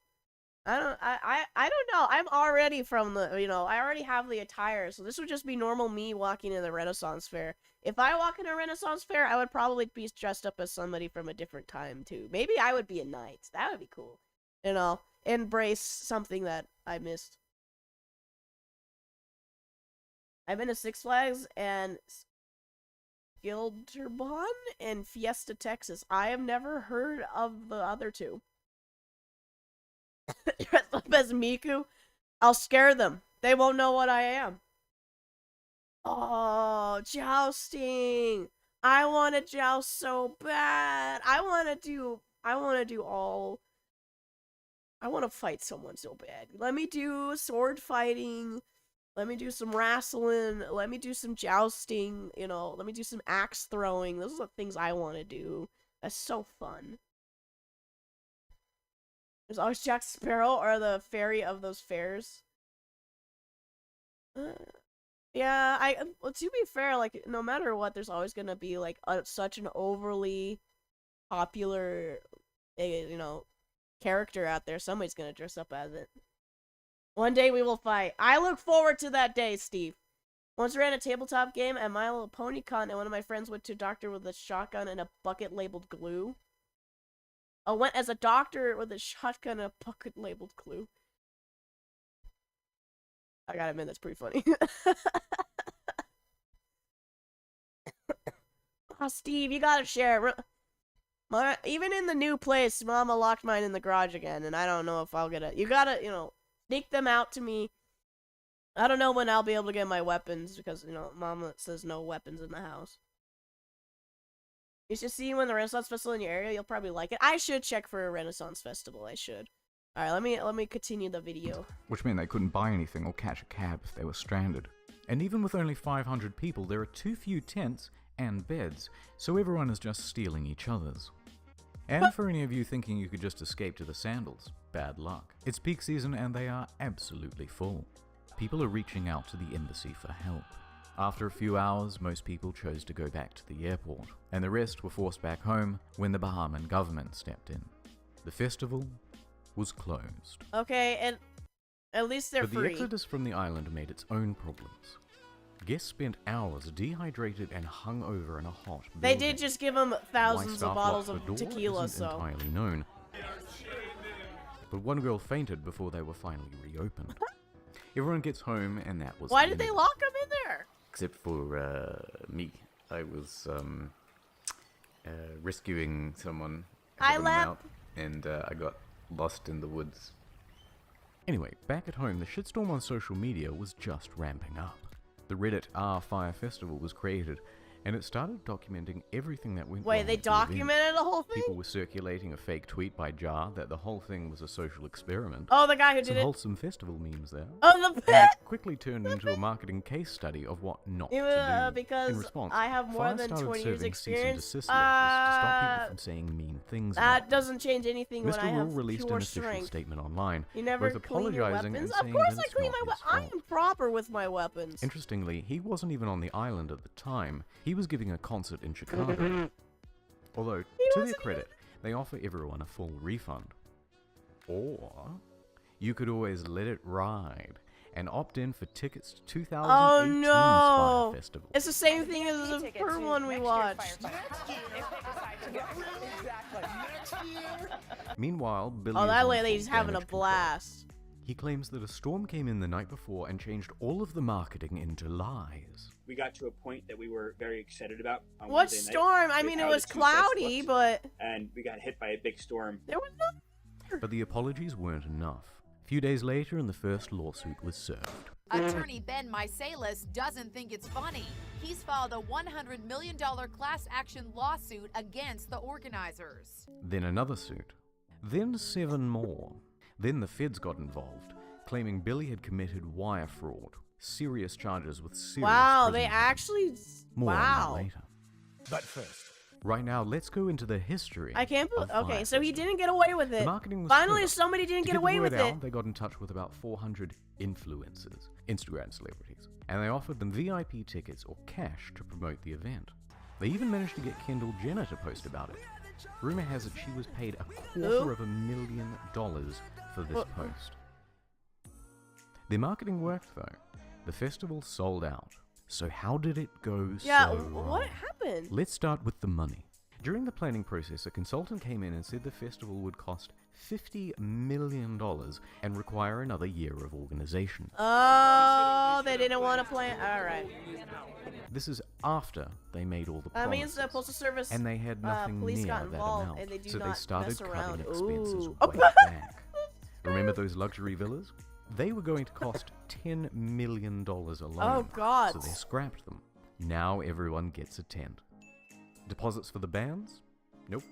Speaker 1: I don't know. I'm already from the, I already have the attire, so this would just be normal me walking in the Renaissance Fair. If I walk in a Renaissance Fair, I would probably be dressed up as somebody from a different time, too. Maybe I would be a knight. That would be cool. Embrace something that I missed. I've been to Six Flags and Gilderbahn and Fiesta, Texas. I have never heard of the other two. Dress up as Miku? I'll scare them. They won't know what I am. Oh, jousting. I want to joust so bad. I want to fight someone so bad. Let me do sword fighting. Let me do some wrestling. Let me do some jousting. Let me do some axe throwing. Those are the things I want to do. That's so fun. There's always Jack Sparrow or the fairy of those fairs. Yeah, well, to be fair, like, no matter what, there's always gonna be, like, such an overly popular, character out there. Somebody's gonna dress up as it. One day we will fight. I look forward to that day, Steve. Once ran a tabletop game at My Little Pony Con, and one of my friends went to a doctor with a shotgun and a bucket labeled glue. I went as a doctor with a shotgun and a bucket labeled glue. I gotta admit, that's pretty funny. Oh, Steve, you gotta share. Even in the new place, Mama locked mine in the garage again, and I don't know if I'll get it. You gotta, sneak them out to me. I don't know when I'll be able to get my weapons, because, Mama says no weapons in the house. You should see when the Renaissance Festival in your area, you'll probably like it. I should check for a Renaissance Festival, I should. Alright, let me continue the video.
Speaker 2: Which meant they couldn't buy anything or catch a cab if they were stranded. And even with only 500 people, there are too few tents and beds, so everyone is just stealing each other's. And for any of you thinking you could just escape to the sandals, bad luck. It's peak season and they are absolutely full. People are reaching out to the embassy for help. After a few hours, most people chose to go back to the airport, and the rest were forced back home when the Bahamian government stepped in. The festival was closed.
Speaker 1: Okay, and at least they're free.
Speaker 2: But the exodus from the island made its own problems. Guests spent hours dehydrated and hung over in a hot building.
Speaker 1: They did just give them thousands of bottles of tequila,
Speaker 2: isn't
Speaker 1: so
Speaker 2: entirely known. But one girl fainted before they were finally reopened. Everyone gets home, and that was.
Speaker 1: Why did they lock them in there?
Speaker 2: Except for me. I was rescuing someone,
Speaker 1: Hi,
Speaker 2: helping them
Speaker 1: Lep.
Speaker 2: out, and I got lost in the woods. Anyway, back at home, the shitstorm on social media was just ramping up. The Reddit Fire Festival was created, and it started documenting everything that went wrong.
Speaker 1: Wait, they
Speaker 2: at the event.
Speaker 1: documented the whole thing?
Speaker 2: People were circulating a fake tweet by Jar that the whole thing was a social experiment.
Speaker 1: Oh, the guy who
Speaker 2: Some
Speaker 1: did it.
Speaker 2: wholesome festival memes there.
Speaker 1: Oh, the
Speaker 2: And it quickly turned into a marketing case study of what not to do. In
Speaker 1: because
Speaker 2: response,
Speaker 1: I have more
Speaker 2: Fire
Speaker 1: than
Speaker 2: started
Speaker 1: 20 years
Speaker 2: serving
Speaker 1: experience.
Speaker 2: cease and desist letters to stop people from saying mean things about
Speaker 1: That doesn't change anything when
Speaker 2: Mr.
Speaker 1: I
Speaker 2: Rule
Speaker 1: have
Speaker 2: released
Speaker 1: pure
Speaker 2: an official
Speaker 1: strength.
Speaker 2: statement online,
Speaker 1: You never
Speaker 2: both
Speaker 1: clean your
Speaker 2: apologizing
Speaker 1: weapons?
Speaker 2: and
Speaker 1: Of
Speaker 2: saying
Speaker 1: course
Speaker 2: that
Speaker 1: I
Speaker 2: it's
Speaker 1: clean
Speaker 2: not
Speaker 1: my
Speaker 2: his
Speaker 1: weapons. I
Speaker 2: fault.
Speaker 1: am proper with my weapons.
Speaker 2: Interestingly, he wasn't even on the island at the time. He was giving a concert in Chicago. Although, to their credit, they offer everyone a full refund. Or, you could always let it ride and opt in for tickets to 2018's
Speaker 1: Oh no!
Speaker 2: Fire Festival.
Speaker 1: It's the same thing as the first one we watched.
Speaker 2: Meanwhile, Billy
Speaker 1: Oh,
Speaker 2: is
Speaker 1: that
Speaker 2: on
Speaker 1: lady's
Speaker 2: full
Speaker 1: having a
Speaker 2: damage control.
Speaker 1: blast.
Speaker 2: He claims that a storm came in the night before and changed all of the marketing into lies.
Speaker 6: We got to a point that we were very excited about. On
Speaker 1: What
Speaker 6: Wednesday night
Speaker 1: storm? I
Speaker 6: with
Speaker 1: mean, it
Speaker 6: how
Speaker 1: was
Speaker 6: the two sets
Speaker 1: cloudy,
Speaker 6: looked,
Speaker 1: but
Speaker 6: and we got hit by a big storm.
Speaker 1: there was no.
Speaker 2: But the apologies weren't enough. A few days later, and the first lawsuit was served.
Speaker 8: Attorney Ben Mysalis doesn't think it's funny. He's filed a $100 million class action lawsuit against the organizers.
Speaker 2: Then another suit. Then 7 more. Then the feds got involved, claiming Billy had committed wire fraud. Serious charges with serious
Speaker 1: Wow,
Speaker 2: prison
Speaker 1: they
Speaker 2: time.
Speaker 1: actually.
Speaker 2: More on that
Speaker 1: Wow.
Speaker 2: later. But first, right now, let's go into the history.
Speaker 1: I can't believe.
Speaker 2: of
Speaker 1: Okay,
Speaker 2: Fire
Speaker 1: so he
Speaker 2: Festival.
Speaker 1: didn't get away with
Speaker 2: The
Speaker 1: it.
Speaker 2: marketing was
Speaker 1: Finally,
Speaker 2: clever.
Speaker 1: somebody didn't
Speaker 2: To
Speaker 1: get
Speaker 2: the
Speaker 1: away
Speaker 2: word
Speaker 1: with
Speaker 2: out,
Speaker 1: it.
Speaker 2: They got in touch with about 400 influencers, Instagram celebrities, and they offered them VIP tickets or cash to promote the event. They even managed to get Kendall Jenner to post about it. Rumor has it she was paid $250,000 for this post. Their marketing worked though. The festival sold out. So how did it go
Speaker 1: Yeah,
Speaker 2: so
Speaker 1: what
Speaker 2: wrong?
Speaker 1: happened?
Speaker 2: Let's start with the money. During the planning process, a consultant came in and said the festival would cost $50 million and require another year of organization.
Speaker 1: Oh, they didn't want to plan. All right.
Speaker 2: This is after they made all the
Speaker 1: That
Speaker 2: promises.
Speaker 1: means the Postal Service,
Speaker 2: and they had nothing
Speaker 1: police
Speaker 2: near
Speaker 1: got
Speaker 2: that
Speaker 1: involved,
Speaker 2: amount.
Speaker 1: and they do
Speaker 2: so
Speaker 1: not
Speaker 2: they started
Speaker 1: mess around.
Speaker 2: cutting expenses
Speaker 1: Ooh.
Speaker 2: way back. Remember those luxury villas? They were going to cost $10 million alone.
Speaker 1: Oh, God.
Speaker 2: So they scrapped them. Now everyone gets a tent. Deposits for the bands? Nope.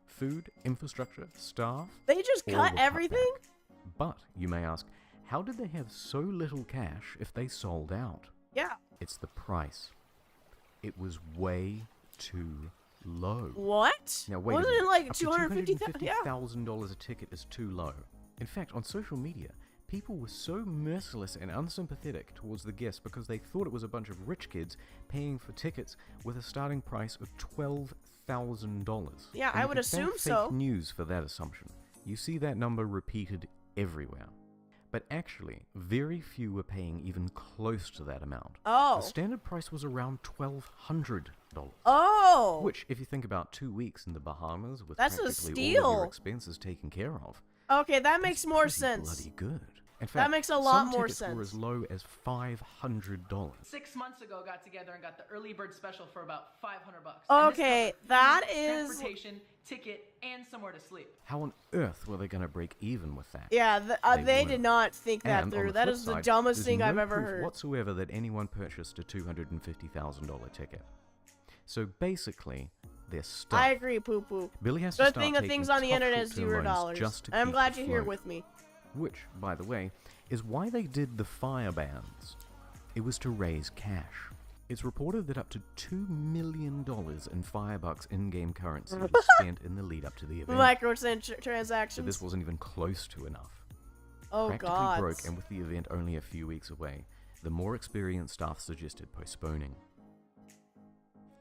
Speaker 2: Food, infrastructure, staff?
Speaker 1: They just
Speaker 2: all
Speaker 1: cut
Speaker 2: were
Speaker 1: everything?
Speaker 2: back. But, you may ask, how did they have so little cash if they sold out?
Speaker 1: Yeah.
Speaker 2: It's the price. It was way too low.
Speaker 1: What?
Speaker 2: Now wait.
Speaker 1: Wasn't
Speaker 2: a
Speaker 1: it
Speaker 2: minute.
Speaker 1: like
Speaker 2: Up to
Speaker 1: $250,000? Yeah.
Speaker 2: $250,000 a ticket is too low. In fact, on social media, people were so merciless and unsympathetic towards the guests because they thought it was a bunch of rich kids paying for tickets with a starting price of $12,000.
Speaker 1: Yeah,
Speaker 2: And
Speaker 1: I
Speaker 2: you
Speaker 1: would
Speaker 2: can thank
Speaker 1: assume so.
Speaker 2: Fake news for that assumption. You see that number repeated everywhere. But actually, very few were paying even close to that amount.
Speaker 1: Oh.
Speaker 2: The standard price was around $1,200.
Speaker 1: Oh.
Speaker 2: Which, if you think about 2 weeks in the Bahamas with
Speaker 1: That's a
Speaker 2: practically all of
Speaker 1: steal.
Speaker 2: your expenses taken care of,
Speaker 1: Okay, that makes more sense.
Speaker 2: bloody good. In fact,
Speaker 1: That makes a lot
Speaker 2: some
Speaker 1: more
Speaker 2: tickets
Speaker 1: sense.
Speaker 2: were as low as $500.
Speaker 10: 6 months ago, got together and got the early bird special for about $500.
Speaker 1: Okay, that is.
Speaker 10: Transportation, ticket, and somewhere to sleep.
Speaker 2: How on earth were they going to break even with that?
Speaker 1: Yeah, they
Speaker 2: weren't.
Speaker 1: did not think that
Speaker 2: And on
Speaker 1: through.
Speaker 2: the
Speaker 1: That
Speaker 2: flip
Speaker 1: is the
Speaker 2: side,
Speaker 1: dumbest
Speaker 2: there's
Speaker 1: thing
Speaker 2: no
Speaker 1: I've ever
Speaker 2: proof
Speaker 1: heard.
Speaker 2: whatsoever that anyone purchased a $250,000 ticket. So basically, they're stuck.
Speaker 1: I agree, poo poo.
Speaker 2: Billy has to
Speaker 1: Good
Speaker 2: start
Speaker 1: thing of
Speaker 2: taking
Speaker 1: things on the
Speaker 2: tough
Speaker 1: internet is
Speaker 2: short-term loans
Speaker 1: $0.
Speaker 2: just to
Speaker 1: I'm
Speaker 2: keep
Speaker 1: glad you're here
Speaker 2: afloat.
Speaker 1: with me.
Speaker 2: Which, by the way, is why they did the fire bans. It was to raise cash. It's reported that up to $2 million in Firebucks in-game currency was spent in the lead up to the event.
Speaker 1: Microtransactions.
Speaker 2: But this wasn't even close to enough.
Speaker 1: Oh,
Speaker 2: Practically
Speaker 1: God.
Speaker 2: broke, and with the event only a few weeks away, the more experienced staff suggested postponing.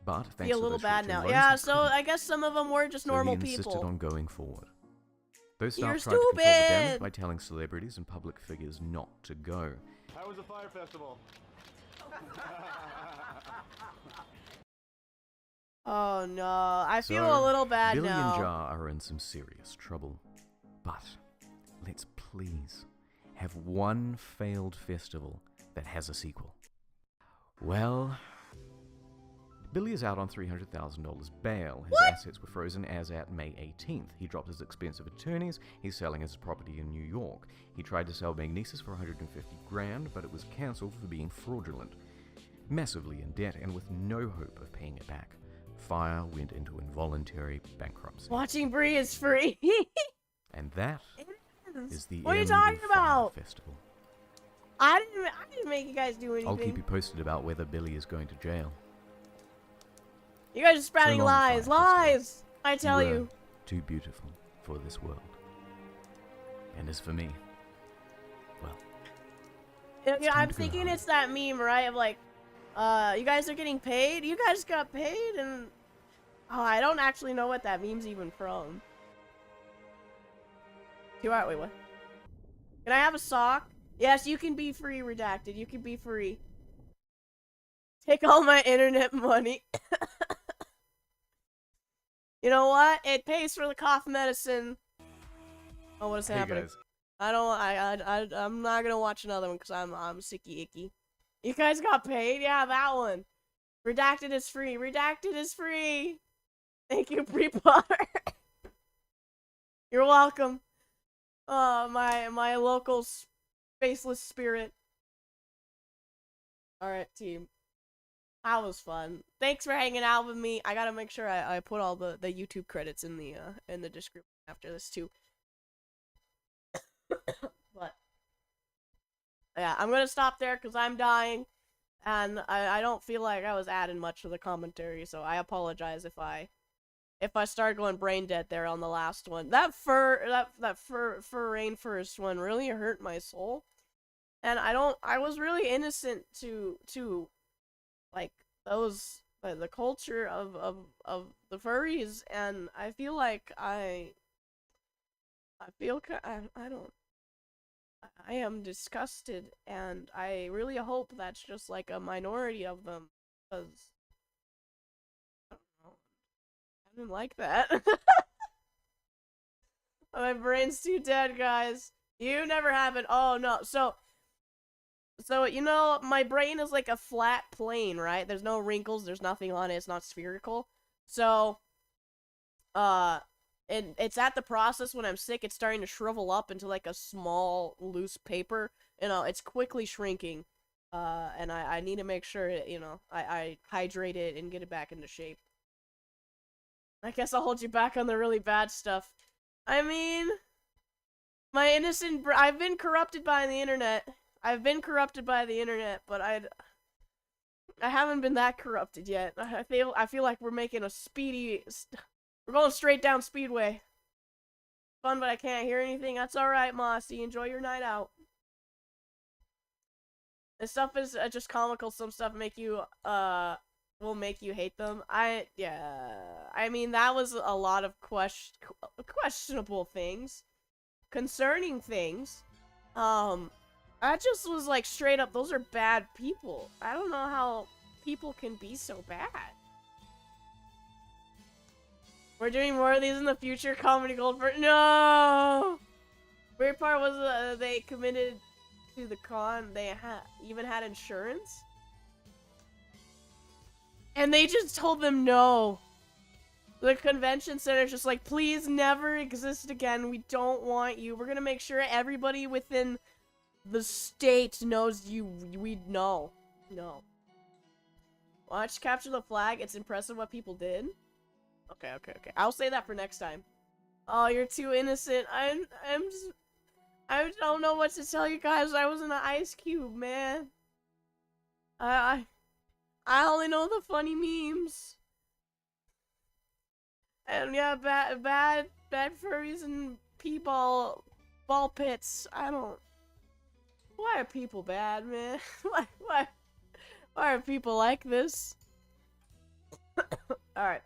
Speaker 2: But thanks
Speaker 1: Be a
Speaker 2: to
Speaker 1: little
Speaker 2: those
Speaker 1: bad
Speaker 2: short-term
Speaker 1: now.
Speaker 2: loans,
Speaker 1: Yeah,
Speaker 2: they
Speaker 1: so
Speaker 2: couldn't.
Speaker 1: I guess some of them were just
Speaker 2: So
Speaker 1: normal
Speaker 2: he insisted
Speaker 1: people.
Speaker 2: on going forward. Those staff
Speaker 1: You're
Speaker 2: tried to control the damage
Speaker 1: stupid!
Speaker 2: by telling celebrities and public figures not to go.
Speaker 18: How was the fire festival?
Speaker 1: Oh no, I feel
Speaker 2: So,
Speaker 1: a little bad
Speaker 2: Billy
Speaker 1: now.
Speaker 2: and Jar are in some serious trouble. But let's please have one failed festival that has a sequel. Well, Billy is out on $300,000 bail. His assets were frozen as at May 18th. He dropped his expensive attorneys. He's selling his property in New York. He tried to sell Magnesis for $150 grand, but it was cancelled for being fraudulent. Massively in debt and with no hope of paying it back. Fire went into involuntary bankruptcy.
Speaker 1: Watching Brie is free.
Speaker 2: And that is the
Speaker 1: What are you
Speaker 2: end
Speaker 1: talking
Speaker 2: of Fire
Speaker 1: about?
Speaker 2: Festival.
Speaker 1: I didn't make you guys do anything.
Speaker 2: I'll keep you posted about whether Billy is going to jail.
Speaker 1: You guys are spouting
Speaker 2: So long,
Speaker 1: lies.
Speaker 2: Fire
Speaker 1: Lies! I tell
Speaker 2: You
Speaker 1: you.
Speaker 2: were too beautiful for this world. And as for me, well,
Speaker 1: Yeah, I'm
Speaker 2: to go
Speaker 1: thinking
Speaker 2: home.
Speaker 1: it's that meme, right? Of like, you guys are getting paid? You guys got paid? And, oh, I don't actually know what that meme's even from. Wait, what? Can I have a sock? Yes, you can be free, redacted. You can be free. Take all my internet money. You know what? It pays for the cough medicine. Oh, what is
Speaker 2: Hey,
Speaker 1: happening?
Speaker 2: guys.
Speaker 1: I'm not gonna watch another one because I'm sicky icky. You guys got paid? Yeah, that one. Redacted is free. Redacted is free. Thank you, Brie Potter. You're welcome. My local faceless spirit. Alright, team. That was fun. Thanks for hanging out with me. I gotta make sure I put all the YouTube credits in the description after this too. But yeah, I'm gonna stop there because I'm dying, and I don't feel like I was adding much to the commentary, so I apologize if I start going brain dead there on the last one. That rainforest one really hurt my soul, and I was really innocent to like those the culture of the furries, and I feel like I am disgusted, and I really hope that's just like a minority of them, because I don't know, I didn't like that. My brain's too dead, guys. You never have it. Oh no, so you know, my brain is like a flat plane, right? There's no wrinkles, there's nothing on it, it's not spherical. So it's at the process when I'm sick, it's starting to shrivel up into like a small loose paper. You know, it's quickly shrinking. And I need to make sure, you know, I hydrate it and get it back into shape. I guess I'll hold you back on the really bad stuff. I mean, my innocent I've been corrupted by the internet. But I haven't been that corrupted yet. I feel like we're making a speedy we're going straight down Speedway. Fun, but I can't hear anything. That's alright, Mossy. Enjoy your night out. This stuff is just comical. Some stuff will make you hate them. I mean, that was a lot of questionable things. Concerning things. I just was like, straight up, those are bad people. I don't know how people can be so bad. We're doing more of these in the future. Comedy Gold for no. Weird part was they committed to the con. They even had insurance, and they just told them no. The convention center's just like, please never exist again. We don't want you. We're gonna make sure everybody within the state knows you. We know. No. Watch Capture the Flag. It's impressive what people did. Okay. I'll say that for next time. Oh, you're too innocent. I don't know what to tell you guys. I was in an ice cube, man. I only know the funny memes. And yeah, bad furries and ball pits. I don't. Why are people bad, man? Why are people like this? All right.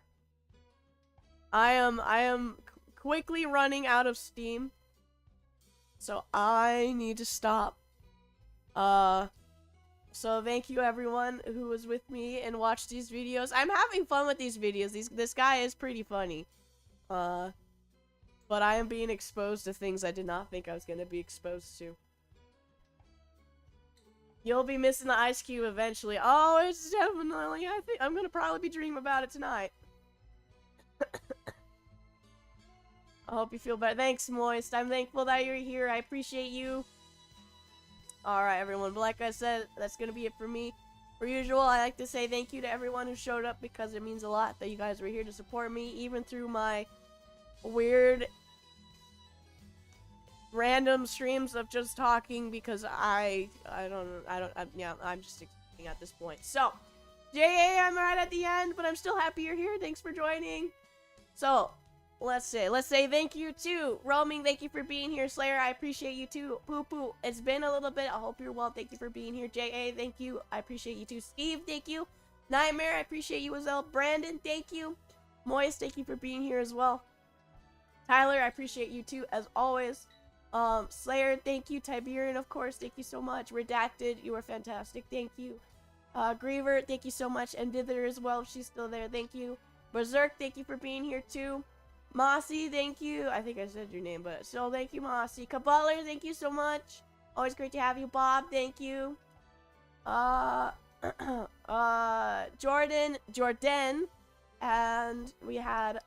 Speaker 1: I am quickly running out of steam, so I need to stop. So thank you everyone who was with me and watched these videos. I'm having fun with these videos. This guy is pretty funny. But I am being exposed to things I did not think I was gonna be exposed to. You'll be missing the ice cube eventually. Oh, it's definitely. I think I'm gonna probably be dreaming about it tonight. I hope you feel better. Thanks, Moist. I'm thankful that you're here. I appreciate you. Alright, everyone. But like I said, that's gonna be it for me. Per usual, I like to say thank you to everyone who showed up because it means a lot that you guys were here to support me, even through my weird random streams of just talking because I'm just explaining at this point. So, JA, I'm right at the end, but I'm still happy you're here. Thanks for joining. So, let's say thank you to Roaming. Thank you for being here. Slayer, I appreciate you too. Poo Poo, it's been a little bit. I hope you're well. Thank you for being here. JA, thank you. I appreciate you too. Steve, thank you. Nightmare, I appreciate you as well. Brandon, thank you. Moist, thank you for being here as well. Tyler, I appreciate you too, as always. Slayer, thank you. Tiberian, of course, thank you so much. Redacted, you are fantastic. Thank you. Griever, thank you so much. And Dither as well, if she's still there. Thank you. Berserk, thank you for being here too. Mossy, thank you. I think I said your name, but still, thank you, Mossy. Kaballer, thank you so much. Always great to have you. Bob, thank you. Jordan, and we had,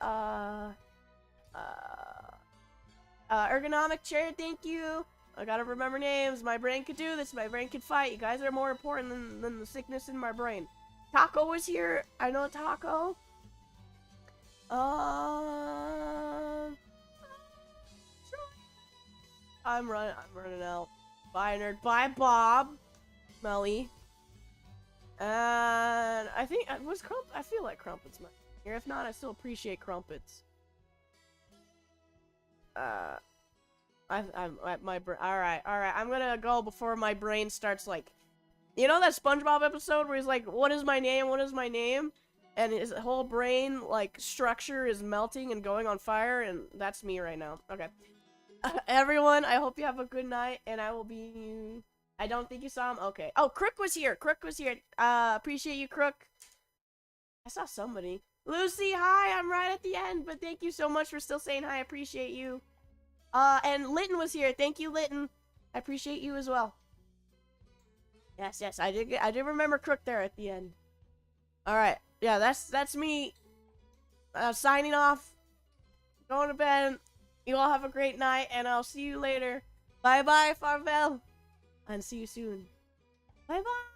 Speaker 1: ergonomic chair, thank you. I gotta remember names. My brain could do this. My brain could fight. You guys are more important than the sickness in my brain. Taco was here. I know Taco. I'm running out. Bye, nerd. Bye, Bob. Melly. And I think I feel like Crumpets might be here. If not, I still appreciate Crumpets. My brain. All right. I'm gonna go before my brain starts like, you know that SpongeBob episode where he's like, "What is my name? What is my name?" And his whole brain like structure is melting and going on fire, and that's me right now. Okay. Everyone, I hope you have a good night, and I will be. I don't think you saw him. Okay. Oh, Crook was here. Appreciate you, Crook. I saw somebody. Lucy, hi. I'm right at the end, but thank you so much for still saying hi. I appreciate you. And Litton was here. Thank you, Litton. I appreciate you as well. Yes. I did remember Crook there at the end. All right. Yeah, that's me. Signing off. Going to bed. You all have a great night, and I'll see you later. Bye bye, farewell, and see you soon. Bye bye.